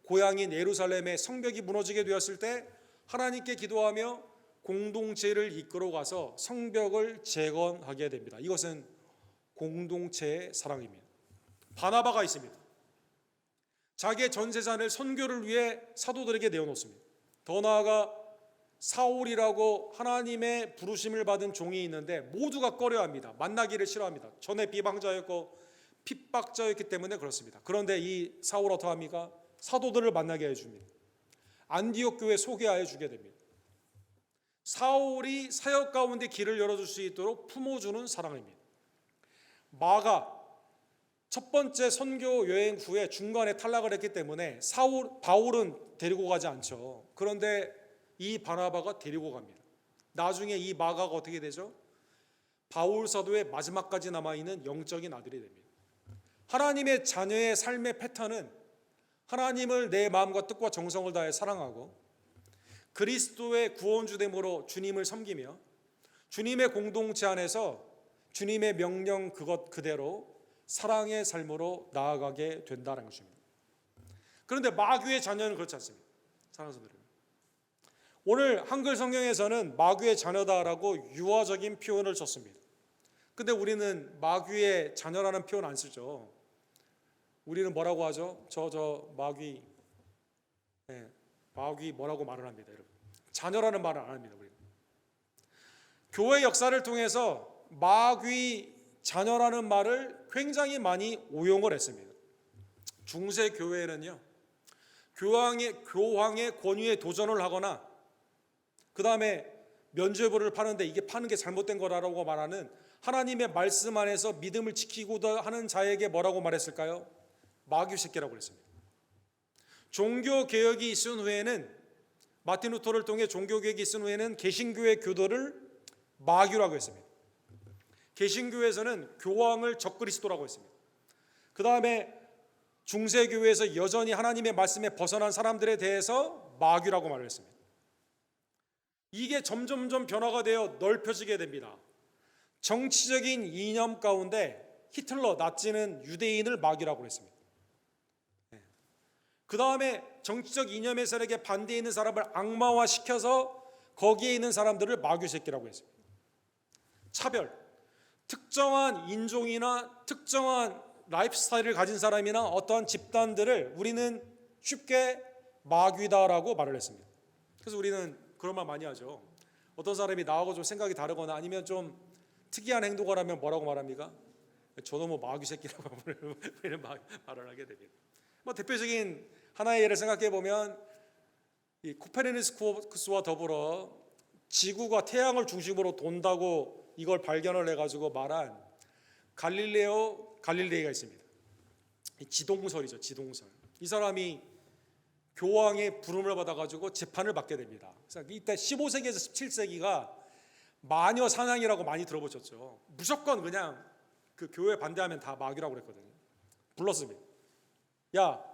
고향인 예루살렘의 성벽이 무너지게 되었을 때 하나님께 기도하며 공동체를 이끌어 가서 성벽을 재건하게 됩니다. 이것은 공동체의 사랑입니다. 바나바가 있습니다. 자기의 전 재산을 선교를 위해 사도들에게 내어놓습니다. 더 나아가 사울이라고 하나님의 부르심을 받은 종이 있는데 모두가 꺼려합니다. 만나기를 싫어합니다. 전에 비방자였고 핍박자였기 때문에 그렇습니다. 그런데 이 사울 어떠합니까? 사도들을 만나게 해줍니다. 안디옥 교회 소개하여 주게 됩니다. 사울이 사역 가운데 길을 열어줄 수 있도록 품어주는 사랑입니다. 마가 첫 번째 선교 여행 후에 중간에 탈락을 했기 때문에 바울은 데리고 가지 않죠. 그런데 이 바나바가 데리고 갑니다. 나중에 이 마가가 어떻게 되죠? 바울 사도의 마지막까지 남아있는 영적인 아들이 됩니다. 하나님의 자녀의 삶의 패턴은 하나님을 내 마음과 뜻과 정성을 다해 사랑하고 그리스도의 구원주됨으로 주님을 섬기며 주님의 공동체 안에서 주님의 명령 그것 그대로 사랑의 삶으로 나아가게 된다는 것입니다. 그런데 마귀의 자녀는 그렇지 않습니다. 사랑하는 성도들, 오늘 한글 성경에서는 마귀의 자녀다라고 유아적인 표현을 썼습니다. 근데 우리는 마귀의 자녀라는 표현 안 쓰죠. 우리는 뭐라고 하죠? 저 마귀, 네, 마귀 뭐라고 말을 합니다, 여러분. 자녀라는 말을 안 합니다, 우리는. 교회 역사를 통해서 마귀 자녀라는 말을 굉장히 많이 오용을 했습니다. 중세 교회에는요, 교황의 권위에 도전을 하거나 그 다음에 면죄부를 파는데 이게 파는 게 잘못된 거라고 말하는 하나님의 말씀 안에서 믿음을 지키고 하는 자에게 뭐라고 말했을까요? 마귀 새끼라고 그랬습니다. 종교개혁이 있은 후에는, 마틴 루터를 통해 종교개혁이 있은 후에는 개신교의 교도를 마귀라고 했습니다. 개신교에서는 교황을 적그리스도라고 했습니다. 그 다음에 중세교회에서 여전히 하나님의 말씀에 벗어난 사람들에 대해서 마귀라고 말을 했습니다. 이게 점점점 변화가 되어 넓혀지게 됩니다. 정치적인 이념 가운데 히틀러, 나치는 유대인을 마귀라고 했습니다. 그 다음에 정치적 이념의 세력에 반대해 있는 사람을 악마화시켜서 거기에 있는 사람들을 마귀 새끼라고 했습니다. 차별, 특정한 인종이나 특정한 라이프 스타일을 가진 사람이나 어떠한 집단들을 우리는 쉽게 마귀다라고 말을 했습니다. 그래서 우리는 그런 말 많이 하죠. 어떤 사람이 나하고 좀 생각이 다르거나 아니면 좀 특이한 행동을 하면 뭐라고 말합니까? 저도 마귀 새끼라고 이런 말을 하게 됩니다. 대표적인 하나의 예를 생각해 보면 이 코페르니쿠스와 더불어 지구가 태양을 중심으로 돈다고 이걸 발견을 해가지고 말한 갈릴레이가 있습니다. 지동설이죠, 지동설. 이 사람이 교황의 부름을 받아가지고 재판을 받게 됩니다. 그래서 이때 15세기에서 17세기가 마녀 사냥이라고 많이 들어보셨죠. 무조건 그냥 그 교회 반대하면 다 마귀라고 그랬거든요. 불렀습니다. 야,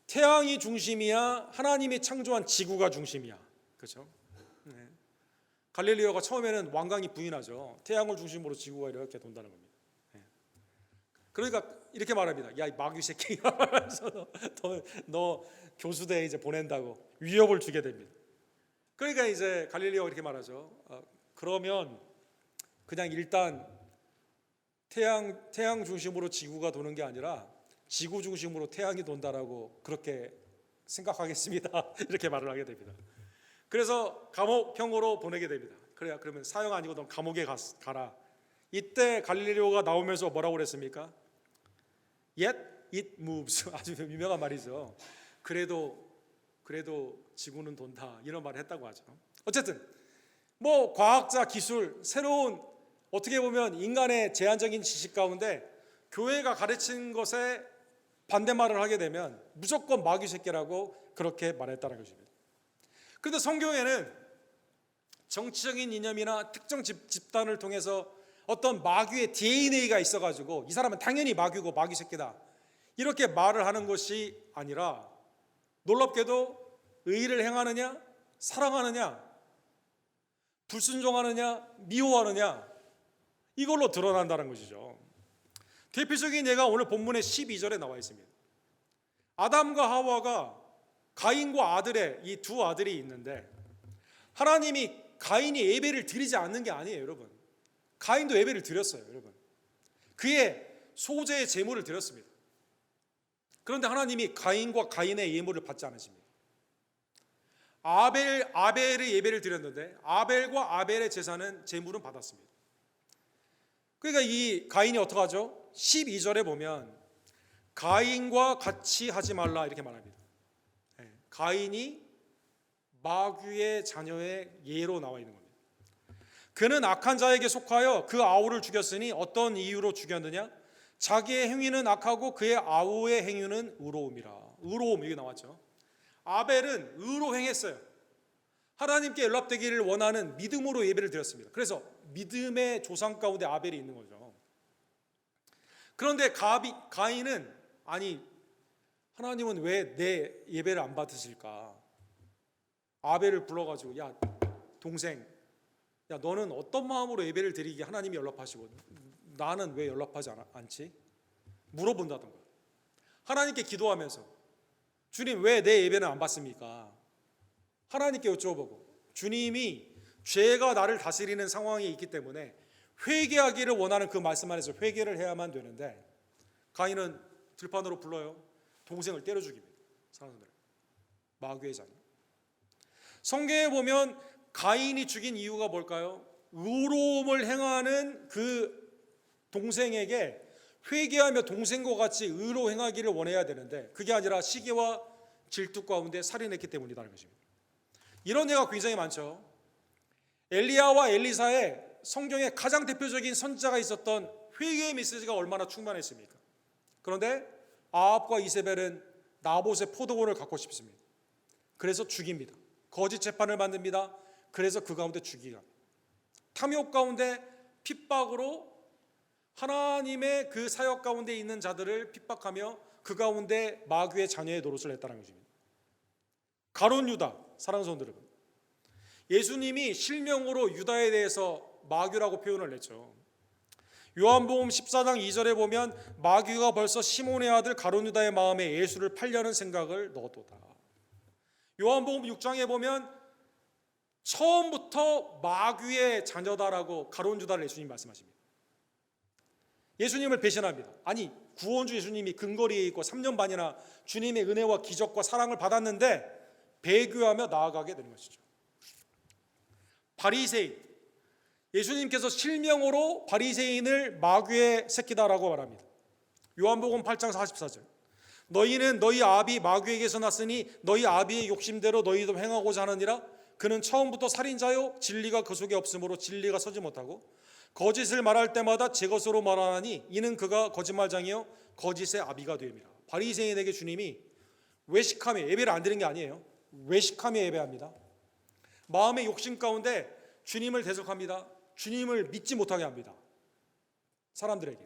태양이 중심이야, 하나님이 창조한 지구가 중심이야. 그렇죠? 네. 갈릴리오가 처음에는 완강히 부인하죠. 태양을 중심으로 지구가 이렇게 돈다는 겁니다. 네. 그러니까 이렇게 말합니다. 야, 이 마귀 새끼, 너 교수대에 이제 보낸다고 위협을 주게 됩니다. 그러니까 이제 갈릴리오가 이렇게 말하죠. 그러면 그냥 일단 태양 중심으로 지구가 도는 게 아니라 지구 중심으로 태양이 돈다라고 그렇게 생각하겠습니다. 이렇게 말을 하게 됩니다. 그래서 감옥형으로 보내게 됩니다. 그러면 사형 아니고 넌 감옥에 가라. 이때 갈릴리오가 나오면서 뭐라고 그랬습니까? Yet it moves. 아주 유명한 말이죠. 그래도 지구는 돈다. 이런 말을 했다고 하죠. 어쨌든 과학자, 기술, 새로운 어떻게 보면 인간의 제한적인 지식 가운데 교회가 가르친 것에 반대말을 하게 되면 무조건 마귀 새끼라고 그렇게 말했다는 것입니다. 그런데 성경에는 정치적인 이념이나 특정 집단을 통해서 어떤 마귀의 DNA가 있어가지고 이 사람은 당연히 마귀고 마귀 새끼다 이렇게 말을 하는 것이 아니라 놀랍게도 의를 행하느냐, 사랑하느냐, 불순종하느냐, 미워하느냐 이걸로 드러난다는 것이죠. 대표적인 예가 오늘 본문의 12절에 나와 있습니다. 아담과 하와가 가인과 아들의 이 두 아들이 있는데 하나님이 가인이 예배를 드리지 않는 게 아니에요, 여러분. 가인도 예배를 드렸어요, 여러분. 그의 소재의 제물을 드렸습니다. 그런데 하나님이 가인과 가인의 예물을 받지 않으십니다. 아벨의 예배를 드렸는데 아벨과 아벨의 제물은 받았습니다. 그러니까 이 가인이 어떡하죠? 12절에 보면 가인과 같이 하지 말라 이렇게 말합니다. 가인이 마귀의 자녀의 예로 나와 있는 겁니다. 그는 악한 자에게 속하여 그 아우를 죽였으니 어떤 이유로 죽였느냐? 자기의 행위는 악하고 그의 아우의 행위는 의로움이라. 의로움 이게 나왔죠. 아벨은 의로 행했어요. 하나님께 연락되기를 원하는 믿음으로 예배를 드렸습니다. 그래서 믿음의 조상 가운데 아벨이 있는 거죠. 그런데 가인은 아니 하나님은 왜 내 예배를 안 받으실까? 아벨을 불러가지고 야 동생, 야 너는 어떤 마음으로 예배를 드리기에 하나님이 연락하시고 나는 왜 연락하지 않지? 물어본다던 거예요. 하나님께 기도하면서 주님 왜 내 예배는 안 받습니까? 하나님께 여쭤보고, 주님이 죄가 나를 다스리는 상황에 있기 때문에 회개하기를 원하는 그 말씀 안에서 회개를 해야만 되는데, 가인은 들판으로 불러요. 동생을 때려 죽입니다. 사람들, 마귀의 자녀. 성경에 보면 가인이 죽인 이유가 뭘까요? 의로움을 행하는 그 동생에게 회개하며 동생과 같이 의로 행하기를 원해야 되는데, 그게 아니라 시기와 질투 가운데 살인했기 때문이라는 것입니다. 이런 예가 굉장히 많죠. 엘리야와 엘리사의 성경에 가장 대표적인 선지자가 있었던 회개의 메시지가 얼마나 충만했습니까? 그런데 아합과 이세벨은 나봇의 포도원을 갖고 싶습니다. 그래서 죽입니다. 거짓 재판을 만듭니다. 그래서 그 가운데 죽이가, 탐욕 가운데 핍박으로 하나님의 그 사역 가운데 있는 자들을 핍박하며 그 가운데 마귀의 자녀의 노릇을 했다는 것입니다. 가룟 유다, 사랑하는 성도 여러분, 예수님이 실명으로 유다에 대해서 마귀라고 표현을 했죠. 요한복음 14장 2절에 보면 마귀가 벌써 시몬의 아들 가룟 유다의 마음에 예수를 팔려는 생각을 넣어도다. 요한복음 6장에 보면 처음부터 마귀의 자녀다라고 가룟 유다를 예수님이 말씀하십니다. 예수님을 배신합니다. 아니, 구원주 예수님이 근거리에 있고 3년 반이나 주님의 은혜와 기적과 사랑을 받았는데 배교하며 나아가게 되는 것이죠. 바리새인, 예수님께서 실명으로 바리새인을 마귀의 새끼다라고 말합니다. 요한복음 8장 44절, 너희는 너희 아비 마귀에게서 났으니 너희 아비의 욕심대로 너희도 행하고자 하느니라. 그는 처음부터 살인자요 진리가 그 속에 없으므로 진리가 서지 못하고 거짓을 말할 때마다 제 것으로 말하나니 이는 그가 거짓말장이요 거짓의 아비가 되음이라. 바리새인에게 주님이 외식하며 예배를 안 드리는 게 아니에요. 외식하며 예배합니다. 마음의 욕심 가운데 주님을 대적합니다. 주님을 믿지 못하게 합니다. 사람들에게.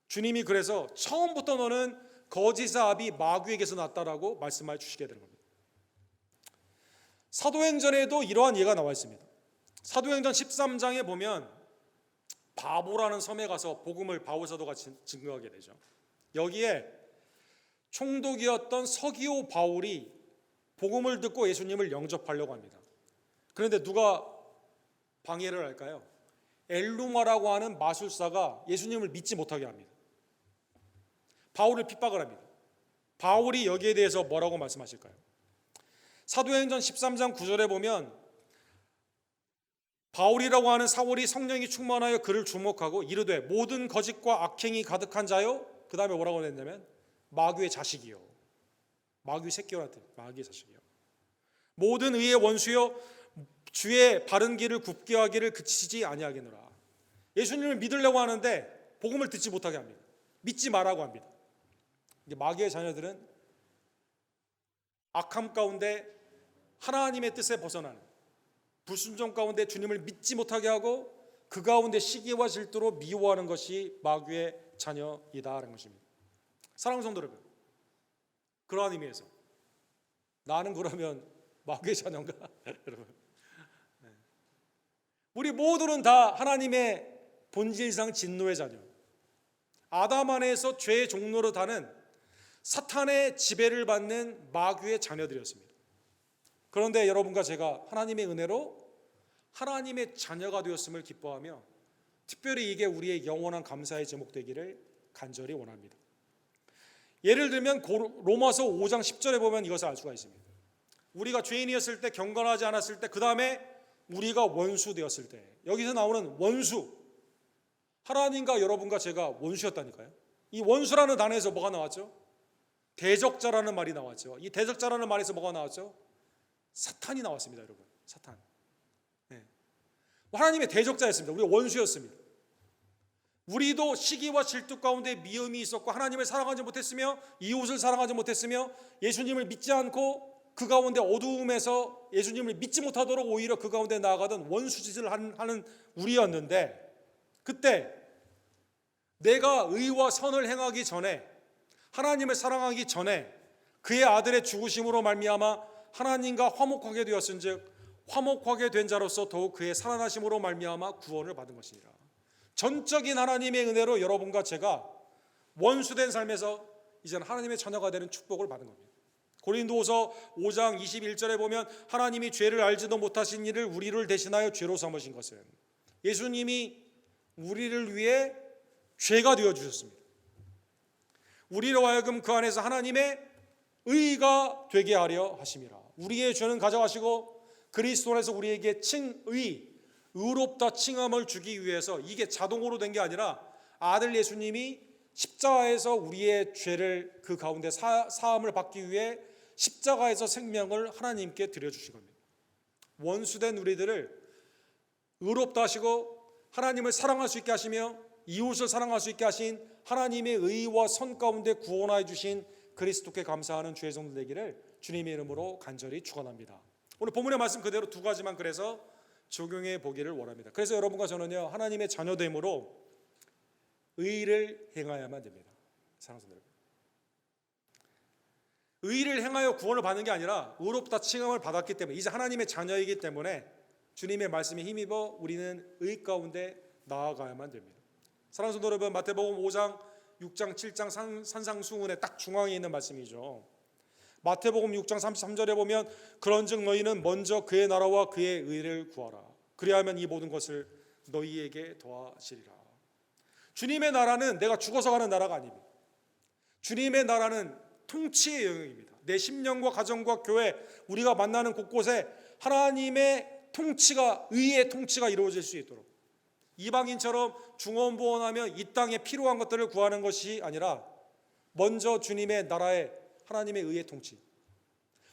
주님이 그래서 처음부터 너는 거짓의 아비 마귀에게서 났다라고 말씀해 주시게 되는 겁니다. 사도행전에도 이러한 예가 나와 있습니다. 사도행전 13장에 보면 바보라는 섬에 가서 복음을 바울 사도가 증거하게 되죠. 여기에 총독이었던 서기오 바울이 복음을 듣고 예수님을 영접하려고 합니다. 그런데 누가 방해를 할까요? 엘루마라고 하는 마술사가 예수님을 믿지 못하게 합니다. 바울을 핍박을 합니다. 바울이 여기에 대해서 뭐라고 말씀하실까요? 사도행전 13장 9절에 보면 바울이라고 하는 사울이 성령이 충만하여 그를 주목하고 이르되 모든 거짓과 악행이 가득한 자요, 그 다음에 뭐라고 했냐면 마귀의 자식이요, 마귀 새끼한테 마귀의 자식이요, 모든 의의 원수요 주의 바른 길을 굽게 하기를 그치지 아니하겠노라. 예수님을 믿으려고 하는데 복음을 듣지 못하게 합니다. 믿지 말라고 합니다. 마귀의 자녀들은 악함 가운데 하나님의 뜻에 벗어나는 불순종 가운데 주님을 믿지 못하게 하고 그 가운데 시기와 질투로 미워하는 것이 마귀의 자녀이다라는 것입니다. 사랑하는 성도 여러분, 그러한 의미에서 나는 그러면 마귀의 자녀인가? 여러분, 우리 모두는 다 하나님의 본질상 진노의 자녀, 아담 안에서 죄의 종로로 타는 사탄의 지배를 받는 마귀의 자녀들이었습니다. 그런데 여러분과 제가 하나님의 은혜로 하나님의 자녀가 되었음을 기뻐하며 특별히 이게 우리의 영원한 감사의 제목 되기를 간절히 원합니다. 예를 들면 로마서 5장 10절에 보면 이것을 알 수가 있습니다. 우리가 죄인이었을 때, 경건하지 않았을 때, 그 다음에 우리가 원수 되었을 때, 여기서 나오는 원수, 하나님과 여러분과 제가 원수였다니까요. 이 원수라는 단어에서 뭐가 나왔죠? 대적자라는 말이 나왔죠. 이 대적자라는 말에서 뭐가 나왔죠? 사탄이 나왔습니다, 여러분. 사탄. 네. 하나님의 대적자였습니다. 우리가 원수였습니다. 우리도 시기와 질투 가운데 미움이 있었고 하나님을 사랑하지 못했으며 이웃을 사랑하지 못했으며 예수님을 믿지 않고 그 가운데 어두움에서 예수님을 믿지 못하도록 오히려 그 가운데 나아가던 원수짓을 하는 우리였는데, 그때 내가 의와 선을 행하기 전에, 하나님을 사랑하기 전에 그의 아들의 죽으심으로 말미암아 하나님과 화목하게 되었은즉 화목하게 된 자로서 더욱 그의 살아나심으로 말미암아 구원을 받은 것이니라. 전적인 하나님의 은혜로 여러분과 제가 원수된 삶에서 이제는 하나님의 자녀가 되는 축복을 받은 겁니다. 고린도후서 5장 21절에 보면 하나님이 죄를 알지도 못하신 이를 우리를 대신하여 죄로 삼으신 것은 예수님이 우리를 위해 죄가 되어 주셨습니다. 우리로 하여금 그 안에서 하나님의 의가 되게 하려 하심이라. 우리의 죄는 가져가시고 그리스도 안에서 우리에게 의롭다 칭함을 주기 위해서, 이게 자동으로 된 게 아니라 아들 예수님이 십자가에서 우리의 죄를 그 가운데 사함을 받기 위해 십자가에서 생명을 하나님께 드려주신 겁니다. 원수된 우리들을 의롭다 하시고 하나님을 사랑할 수 있게 하시며 이웃을 사랑할 수 있게 하신 하나님의 의와 선 가운데 구원하여 주신 그리스도께 감사하는 주의 종들 되기를 주님의 이름으로 간절히 축원합니다. 오늘 본문의 말씀 그대로 두 가지만 그래서 적용해 보기를 원합니다. 그래서 여러분과 저는요, 하나님의 자녀됨으로 의를 행하야만 됩니다. 사랑하는 여러분, 의를 행하여 구원을 받는 게 아니라 의롭다 칭함을 받았기 때문에 이제 하나님의 자녀이기 때문에 주님의 말씀에 힘입어 우리는 의 가운데 나아가야만 됩니다. 사랑하는 성도 여러분, 마태복음 5장, 6장, 7장 산상수훈의 딱 중앙에 있는 말씀이죠. 마태복음 6장 33절에 보면 그런즉 너희는 먼저 그의 나라와 그의 의를 구하라. 그리하면 이 모든 것을 너희에게 더하시리라. 주님의 나라는 내가 죽어서 가는 나라가 아닙니다. 주님의 나라는 통치의 영역입니다. 내 심령과 가정과 교회, 우리가 만나는 곳곳에 하나님의 통치가, 의의 통치가 이루어질 수 있도록, 이방인처럼 중언부언하며 이 땅에 필요한 것들을 구하는 것이 아니라 먼저 주님의 나라에 하나님의 의의 통치,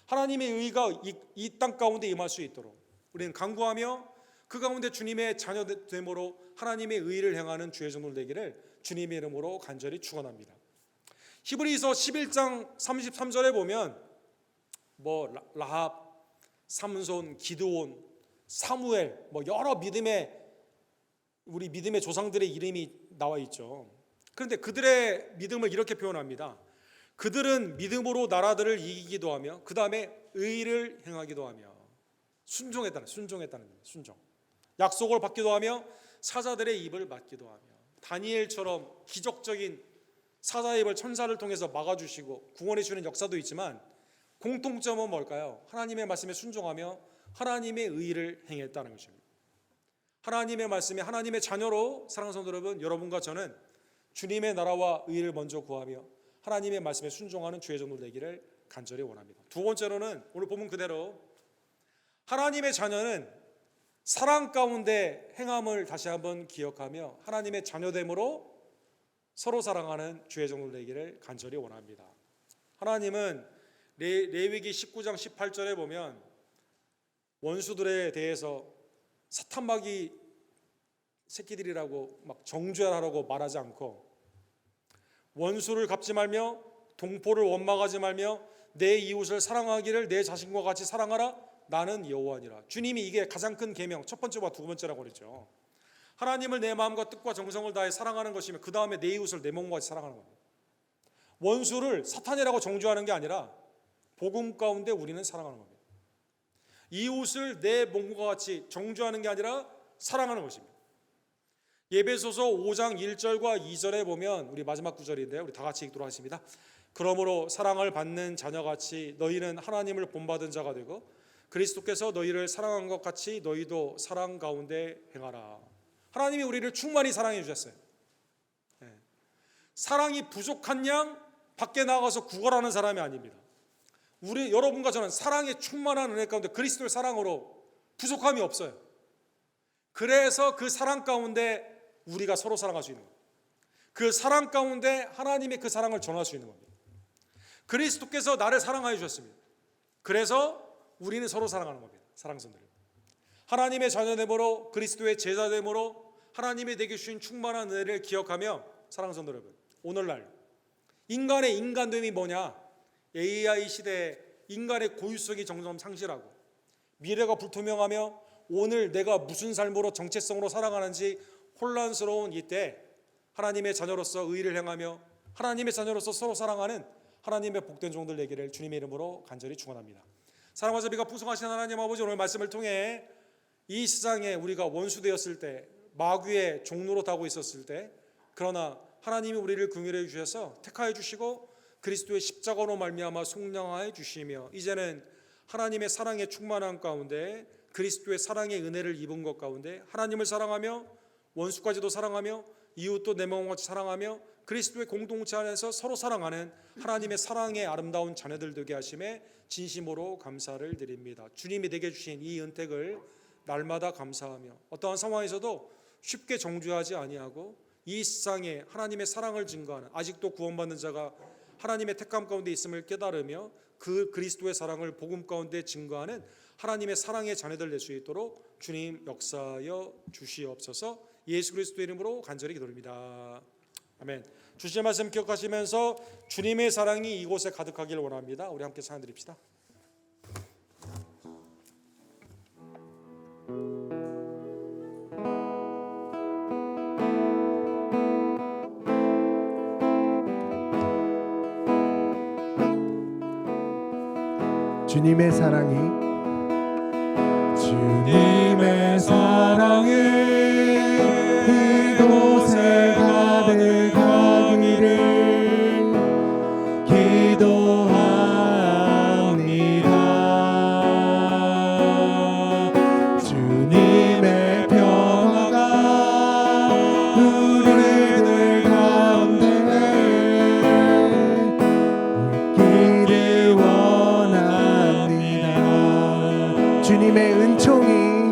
하나님의 의가 이 땅 가운데 임할 수 있도록 우리는 간구하며 그 가운데 주님의 자녀됨으로 하나님의 의를 행하는 주의 종들 되기를 주님의 이름으로 간절히 축원합니다. 히브리서 11장 33절에 보면 라합, 삼손, 기드온, 사무엘, 여러 우리 믿음의 조상들의 이름이 나와 있죠. 그런데 그들의 믿음을 이렇게 표현합니다. 그들은 믿음으로 나라들을 이기기도 하며 그 다음에 의를 행하기도 하며 순종했다는 겁니다. 순종. 약속을 받기도 하며 사자들의 입을 막기도 하며, 다니엘처럼 기적적인 사자의 입을 천사를 통해서 막아주시고 구원해 주는 역사도 있지만 공통점은 뭘까요? 하나님의 말씀에 순종하며 하나님의 의를 행했다는 것입니다. 하나님의 말씀에 하나님의 자녀로, 사랑하는 성도 여러분, 여러분과 저는 주님의 나라와 의를 먼저 구하며 하나님의 말씀에 순종하는 주의 종들 되기를 간절히 원합니다. 두 번째로는 오늘 본문 그대로 하나님의 자녀는 사랑 가운데 행함을 다시 한번 기억하며 하나님의 자녀됨으로 서로 사랑하는 주의 종들 되기를 간절히 원합니다. 하나님은 레위기 19장 18절에 보면 원수들에 대해서 사탄마귀 새끼들이라고 막 정죄하라고 말하지 않고 원수를 갚지 말며 동포를 원망하지 말며 내 이웃을 사랑하기를 내 자신과 같이 사랑하라. 나는 여호와니라. 주님이 이게 가장 큰 계명, 첫 번째와 두 번째라고 그랬죠. 하나님을 내 마음과 뜻과 정성을 다해 사랑하는 것이며 그 다음에 내 이웃을 내 몸과 같이 사랑하는 겁니다. 원수를 사탄이라고 정죄하는 게 아니라 복음 가운데 우리는 사랑하는 겁니다. 이웃을 내 몸과 같이 정죄하는 게 아니라 사랑하는 것입니다. 에베소서 5장 1절과 2절에 보면, 우리 마지막 구절인데요, 우리 다 같이 읽도록 하겠습니다. 그러므로 사랑을 받는 자녀같이 너희는 하나님을 본받은 자가 되고 그리스도께서 너희를 사랑한 것 같이 너희도 사랑 가운데 행하라. 하나님이 우리를 충만히 사랑해 주셨어요. 사랑이 부족한 양 밖에 나가서 구걸하는 사람이 아닙니다. 여러분과 저는 사랑에 충만한 은혜 가운데 그리스도의 사랑으로 부족함이 없어요. 그래서 그 사랑 가운데 우리가 서로 사랑할 수 있는 겁니다. 그 사랑 가운데 하나님의 그 사랑을 전할 수 있는 겁니다. 그리스도께서 나를 사랑하여 주셨습니다. 그래서 우리는 서로 사랑하는 겁니다. 사랑성들, 하나님의 자녀됨으로 그리스도의 제자됨으로 하나님의 내게 주신 충만한 은혜를 기억하며, 사랑성들 여러분, 오늘날 인간의 인간됨이 뭐냐? AI 시대에 인간의 고유성이 점점 상실하고 미래가 불투명하며 오늘 내가 무슨 삶으로 정체성으로 살아가는지 혼란스러운 이때 하나님의 자녀로서 의를 행하며 하나님의 자녀로서 서로 사랑하는 하나님의 복된 종들 되기를 주님의 이름으로 간절히 축원합니다. 사랑과 자비가 풍성하신 하나님 아버지, 오늘 말씀을 통해 이 세상에 우리가 원수되었을 때, 마귀의 종로로 타고 있었을 때, 그러나 하나님이 우리를 긍휼해 주셔서 택하여 주시고 그리스도의 십자가로 말미암아 속량하여 주시며 이제는 하나님의 사랑의 충만함 가운데 그리스도의 사랑의 은혜를 입은 것 가운데 하나님을 사랑하며 원수까지도 사랑하며 이웃도 내 몸같이 사랑하며 그리스도의 공동체 안에서 서로 사랑하는 하나님의 사랑의 아름다운 자녀들 되게 하심에 진심으로 감사를 드립니다. 주님이 내게 주신 이 은택을 날마다 감사하며 어떠한 상황에서도 쉽게 정죄하지 아니하고 이 세상에 하나님의 사랑을 증거하는 아직도 구원받는 자가 하나님의 택함 가운데 있음을 깨달으며 그 그리스도의 사랑을 복음 가운데 증거하는 하나님의 사랑의 자녀들 될 수 있도록 주님 역사하여 주시옵소서. 예수 그리스도 이름으로 간절히 기도드립니다. 아멘. 주신 말씀 기억하시면서 주님의 사랑이 이곳에 가득하길 원합니다. 우리 함께 찬양 드립시다. 주님의 사랑이 주님의 사랑이 이곳에 가득하기를 기도합니다. 주님의 평화가 우리들 가운데 있기를 원합니다. 주님의 은총이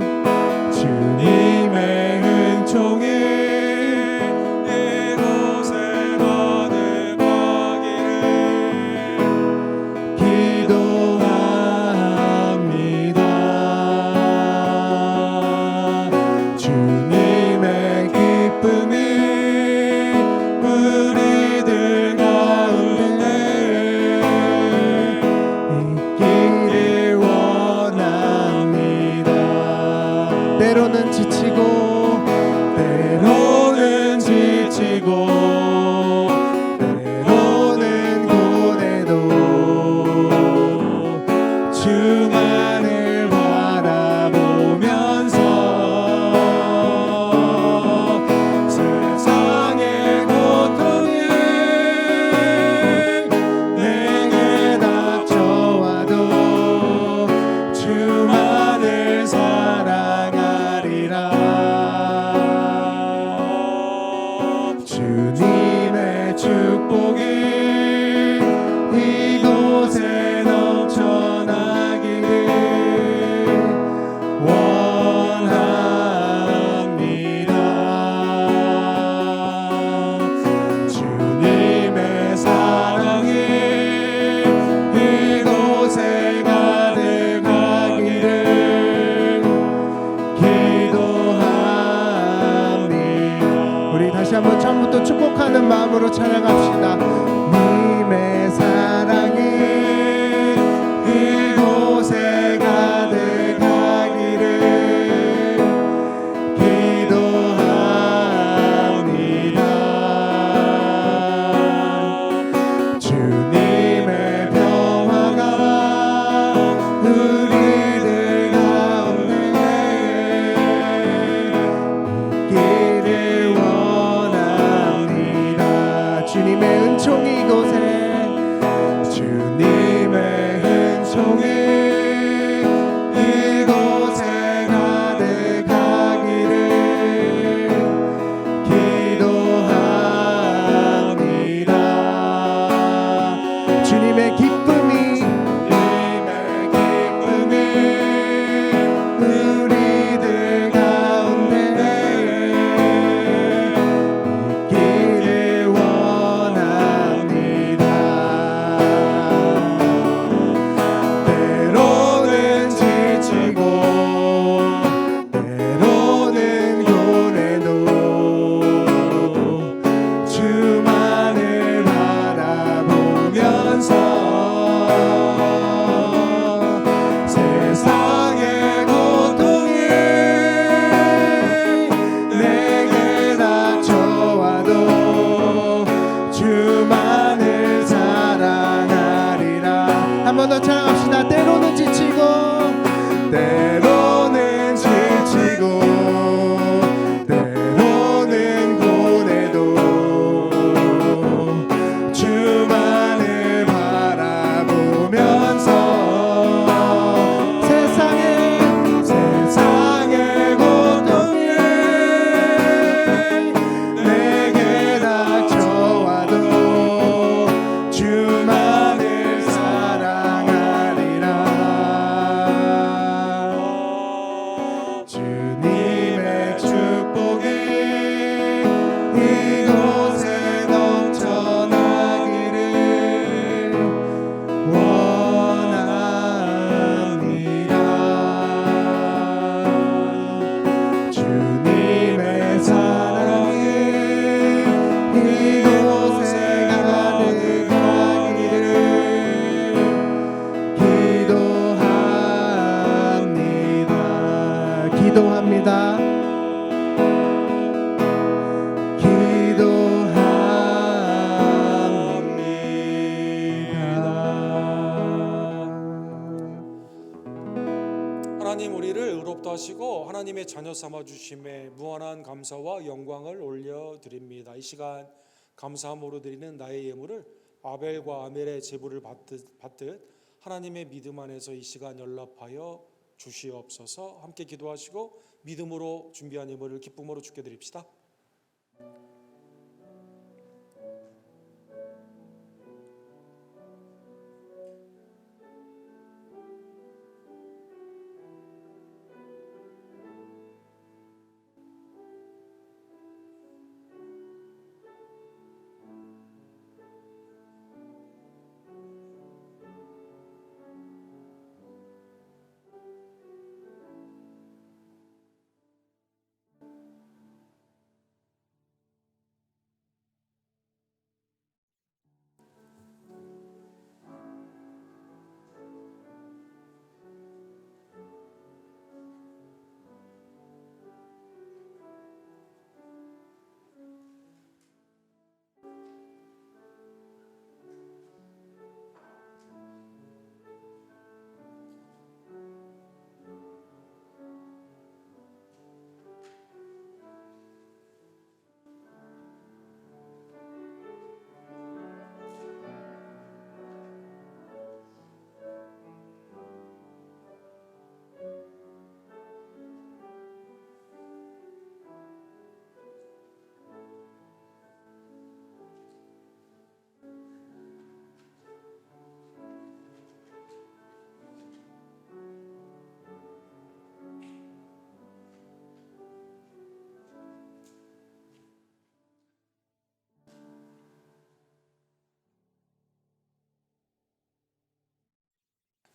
하나님 우리를 의롭다 하시고 하나님의 자녀 삼아 주심에 무한한 감사와 영광을 올려드립니다. 이 시간 감사함으로 드리는 나의 예물을 아벨과 아멜의 제물을 받듯 하나님의 믿음 안에서 이 시간 연락하여 주시옵소서. 함께 기도하시고 믿음으로 준비한 예물을 기쁨으로 주께 드립시다.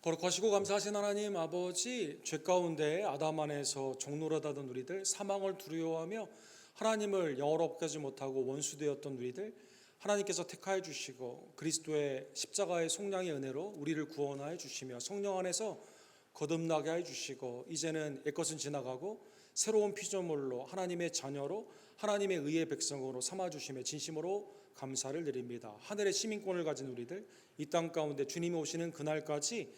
거룩하시고 감사하신 하나님 아버지, 죄 가운데 아담 안에서 종노릇하던 우리들, 사망을 두려워하며 하나님을 영원롭게 하지 못하고 원수되었던 우리들, 하나님께서 택하여 주시고 그리스도의 십자가의 속량의 은혜로 우리를 구원하여 주시며 성령 안에서 거듭나게 해 주시고 이제는 옛것은 지나가고 새로운 피조물로 하나님의 자녀로 하나님의 의의 백성으로 삼아 주심에 진심으로 감사를 드립니다. 하늘의 시민권을 가진 우리들, 이 땅 가운데 주님이 오시는 그날까지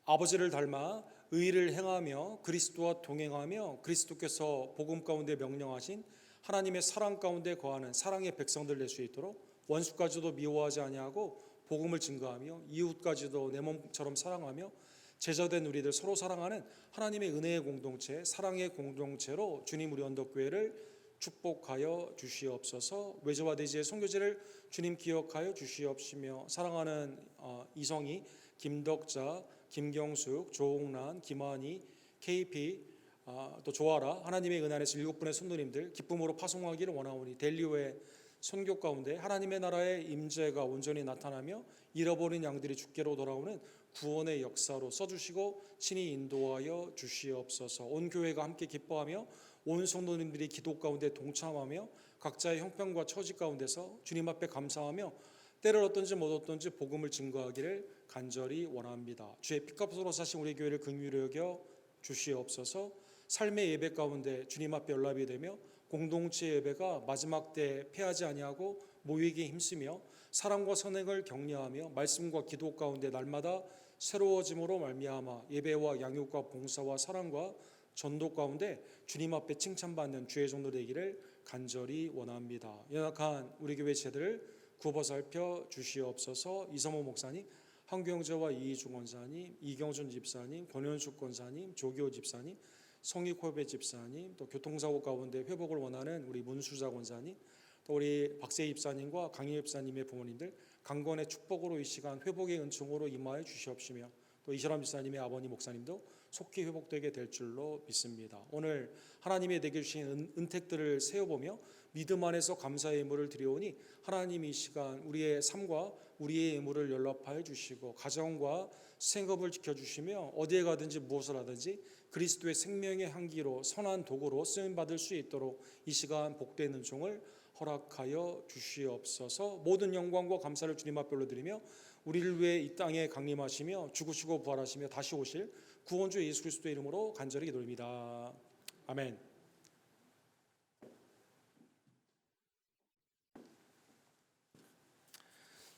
아버지를 닮아 의를 행하며 그리스도와 동행하며 그리스도께서 복음 가운데 명령하신 하나님의 사랑 가운데 거하는 사랑의 백성들 될 수 있도록 원수까지도 미워하지 아니하고 복음을 증거하며 이웃까지도 내 몸처럼 사랑하며 제자된 우리들 서로 사랑하는 하나님의 은혜의 공동체, 사랑의 공동체로 주님 우리 언덕교회를 축복하여 주시옵소서. 외제와 대지의 선교제를 주님 기억하여 주시옵시며 사랑하는 이성희, 김덕자, 김경숙, 조홍란, 김한희, KP, 또 조아라, 하나님의 은혜 안에서 7분의 성도님들 기쁨으로 파송하기를 원하오니 델리오의 선교 가운데 하나님의 나라의 임재가 온전히 나타나며 잃어버린 양들이 주께로 돌아오는 구원의 역사로 써주시고 친히 인도하여 주시옵소서. 온 교회가 함께 기뻐하며 온 성도님들이 기도 가운데 동참하며 각자의 형편과 처지 가운데서 주님 앞에 감사하며 때를 얻든지 못 얻든지 복음을 증거하기를 간절히 원합니다. 주의 피값으로 사신 우리 교회를 긍휼히 여겨 주시옵소서. 삶의 예배 가운데 주님 앞에 연락이 되며 공동체 예배가 마지막 때 패하지 아니하고 모이기에 힘쓰며 사랑과 선행을 격려하며 말씀과 기도 가운데 날마다 새로워짐으로 말미암아 예배와 양육과 봉사와 사랑과 전도 가운데 주님 앞에 칭찬받는 주의 종도 되기를 간절히 원합니다. 연약한 우리 교회 제들을 굽어살펴 주시옵소서. 이성호 목사님, 한경재와 이희중 원사님, 이경준 집사님, 권현숙 권사님, 조기호 집사님, 성익호배 집사님, 또 교통사고 가운데 회복을 원하는 우리 문수자 권사님, 또 우리 박세희 집사님과 강희 집사님의 부모님들 강건의 축복으로 이 시간 회복의 은총으로 임하여 주시옵시며 또 이시람 집사님의 아버님 목사님도 속히 회복되게 될 줄로 믿습니다. 오늘 하나님의 내게 주신 은택들을 세어보며 믿음 안에서 감사의 예물을 드려오니 하나님 이 시간 우리의 삶과 우리의 예물을 연락하여 주시고 가정과 생업을 지켜주시며 어디에 가든지 무엇을 하든지 그리스도의 생명의 향기로 선한 도구로 쓰임받을 수 있도록 이 시간 복된 은총을 허락하여 주시옵소서. 모든 영광과 감사를 주님 앞에 올려드리며 우리를 위해 이 땅에 강림하시며 죽으시고 부활하시며 다시 오실 구원주 예수 그리스도의 이름으로 간절히 기도합니다. 아멘.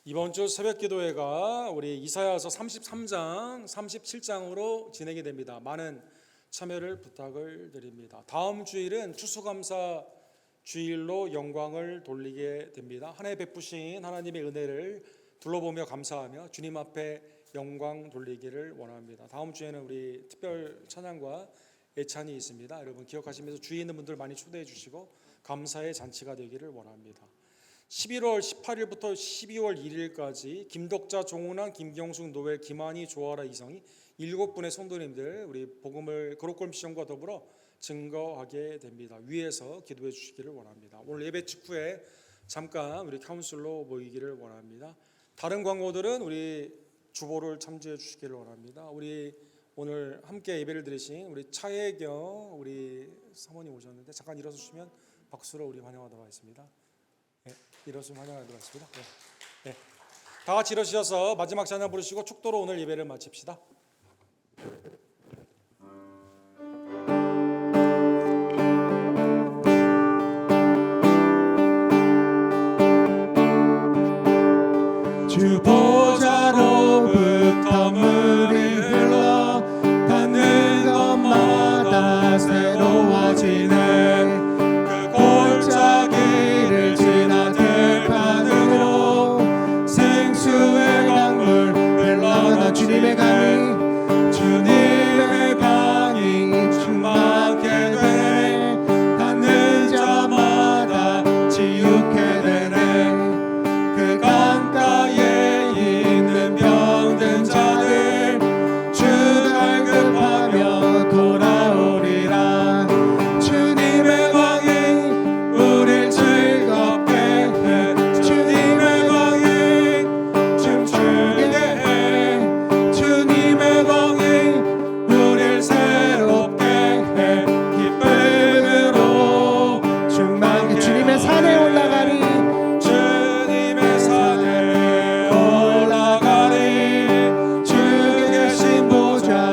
이번 주 새벽 기도회가 우리 이사야서 33장, 37장으로 진행이 됩니다. 많은 참여를 부탁을 드립니다. 다음 주일은 추수감사 주일로 영광을 돌리게 됩니다. 한 해 베푸신 하나님의 은혜를 둘러보며 감사하며 주님 앞에 영광 돌리기를 원합니다. 다음 주에는 우리 특별 찬양과 예찬이 있습니다. 여러분 기억하시면서 주위에 있는 분들 많이 초대해 주시고 감사의 잔치가 되기를 원합니다. 11월 18일부터 12월 1일까지 김덕자, 종훈환, 김경숙, 노엘, 김한희, 조아라, 이성희 7분의 성도님들 우리 복음을 거룩골 미션과 더불어 증거하게 됩니다. 위에서 기도해 주시기를 원합니다. 오늘 예배 직후에 잠깐 우리 카운슬로 모이기를 원합니다. 다른 광고들은 우리 주보를 참조해 주시기를 원합니다. 우리 오늘 함께 예배를 드리신 우리 차혜경 우리 사모님 오셨는데 잠깐 일어서 주시면 박수로 우리 환영하도록 하겠습니다. 네, 일어서면 환영하도록 하겠습니다. 네. 다 같이 일어서셔서 마지막 찬양 부르시고 축도로 오늘 예배를 마칩시다. 주 보좌로부터 물이 흘러 닿는 것마다 새로워지네. 그 골짜기를 지나 들판으로 생수의 강물 흘러나 주님의 강이 충만케 되네. 닿는 자마다 지우게 되네. 그 강가에 있는 병든 자들 주 갈급하며 돌아오리라. 주님의 광이 우릴 즐겁게 해. 주님의 광이 춤추게 해. 주님의 광이 우릴 새롭게 해. 기쁨으로 충만케 주님의 산에 올라가리. 주님의 산에 올라가리. 주 계신 보좌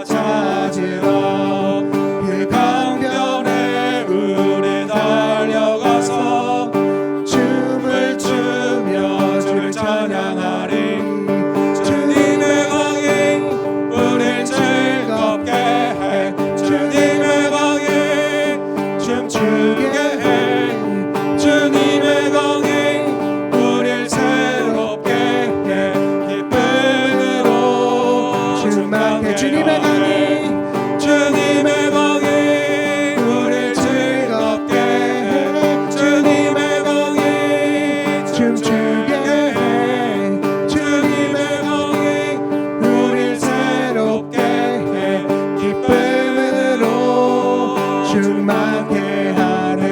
찾으러 그 강변에 우리 달려가서 춤을 추며 주를 찬양하리. 주님의 광이 우릴 즐겁게 해. 주님의 광이 춤추게 해. 주님의 광이 우릴 새롭게 해. 기쁨으로 충만케 주님의 광이 주님의 광이 우릴 즐겁게 해. 주님의 광이 춤추게 해. 주님의 광이 우릴 새롭게 해. 기쁨으로 충만케 하네.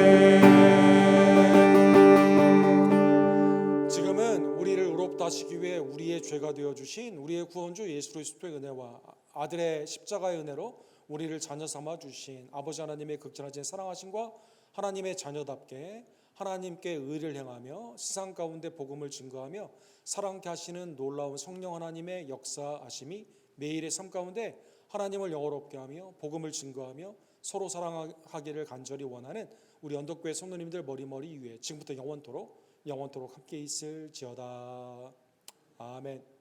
지금은 우리를 의롭다 하시기 위해 우리의 죄가 되어 주신 우리의 구원주 예수 그리스도의 은혜와 아들의 십자가의 은혜로 우리를 자녀 삼아 주신 아버지 하나님의 극진하신 사랑하심과 하나님의 자녀답게 하나님께 의를 행하며 세상 가운데 복음을 증거하며 사랑케 하시는 놀라운 성령 하나님의 역사하심이 매일의 삶 가운데 하나님을 영화롭게 하며 복음을 증거하며 서로 사랑하기를 간절히 원하는 우리 언덕교회 성도님들 머리머리 위에 지금부터 영원토록 함께 있을지어다. 아멘.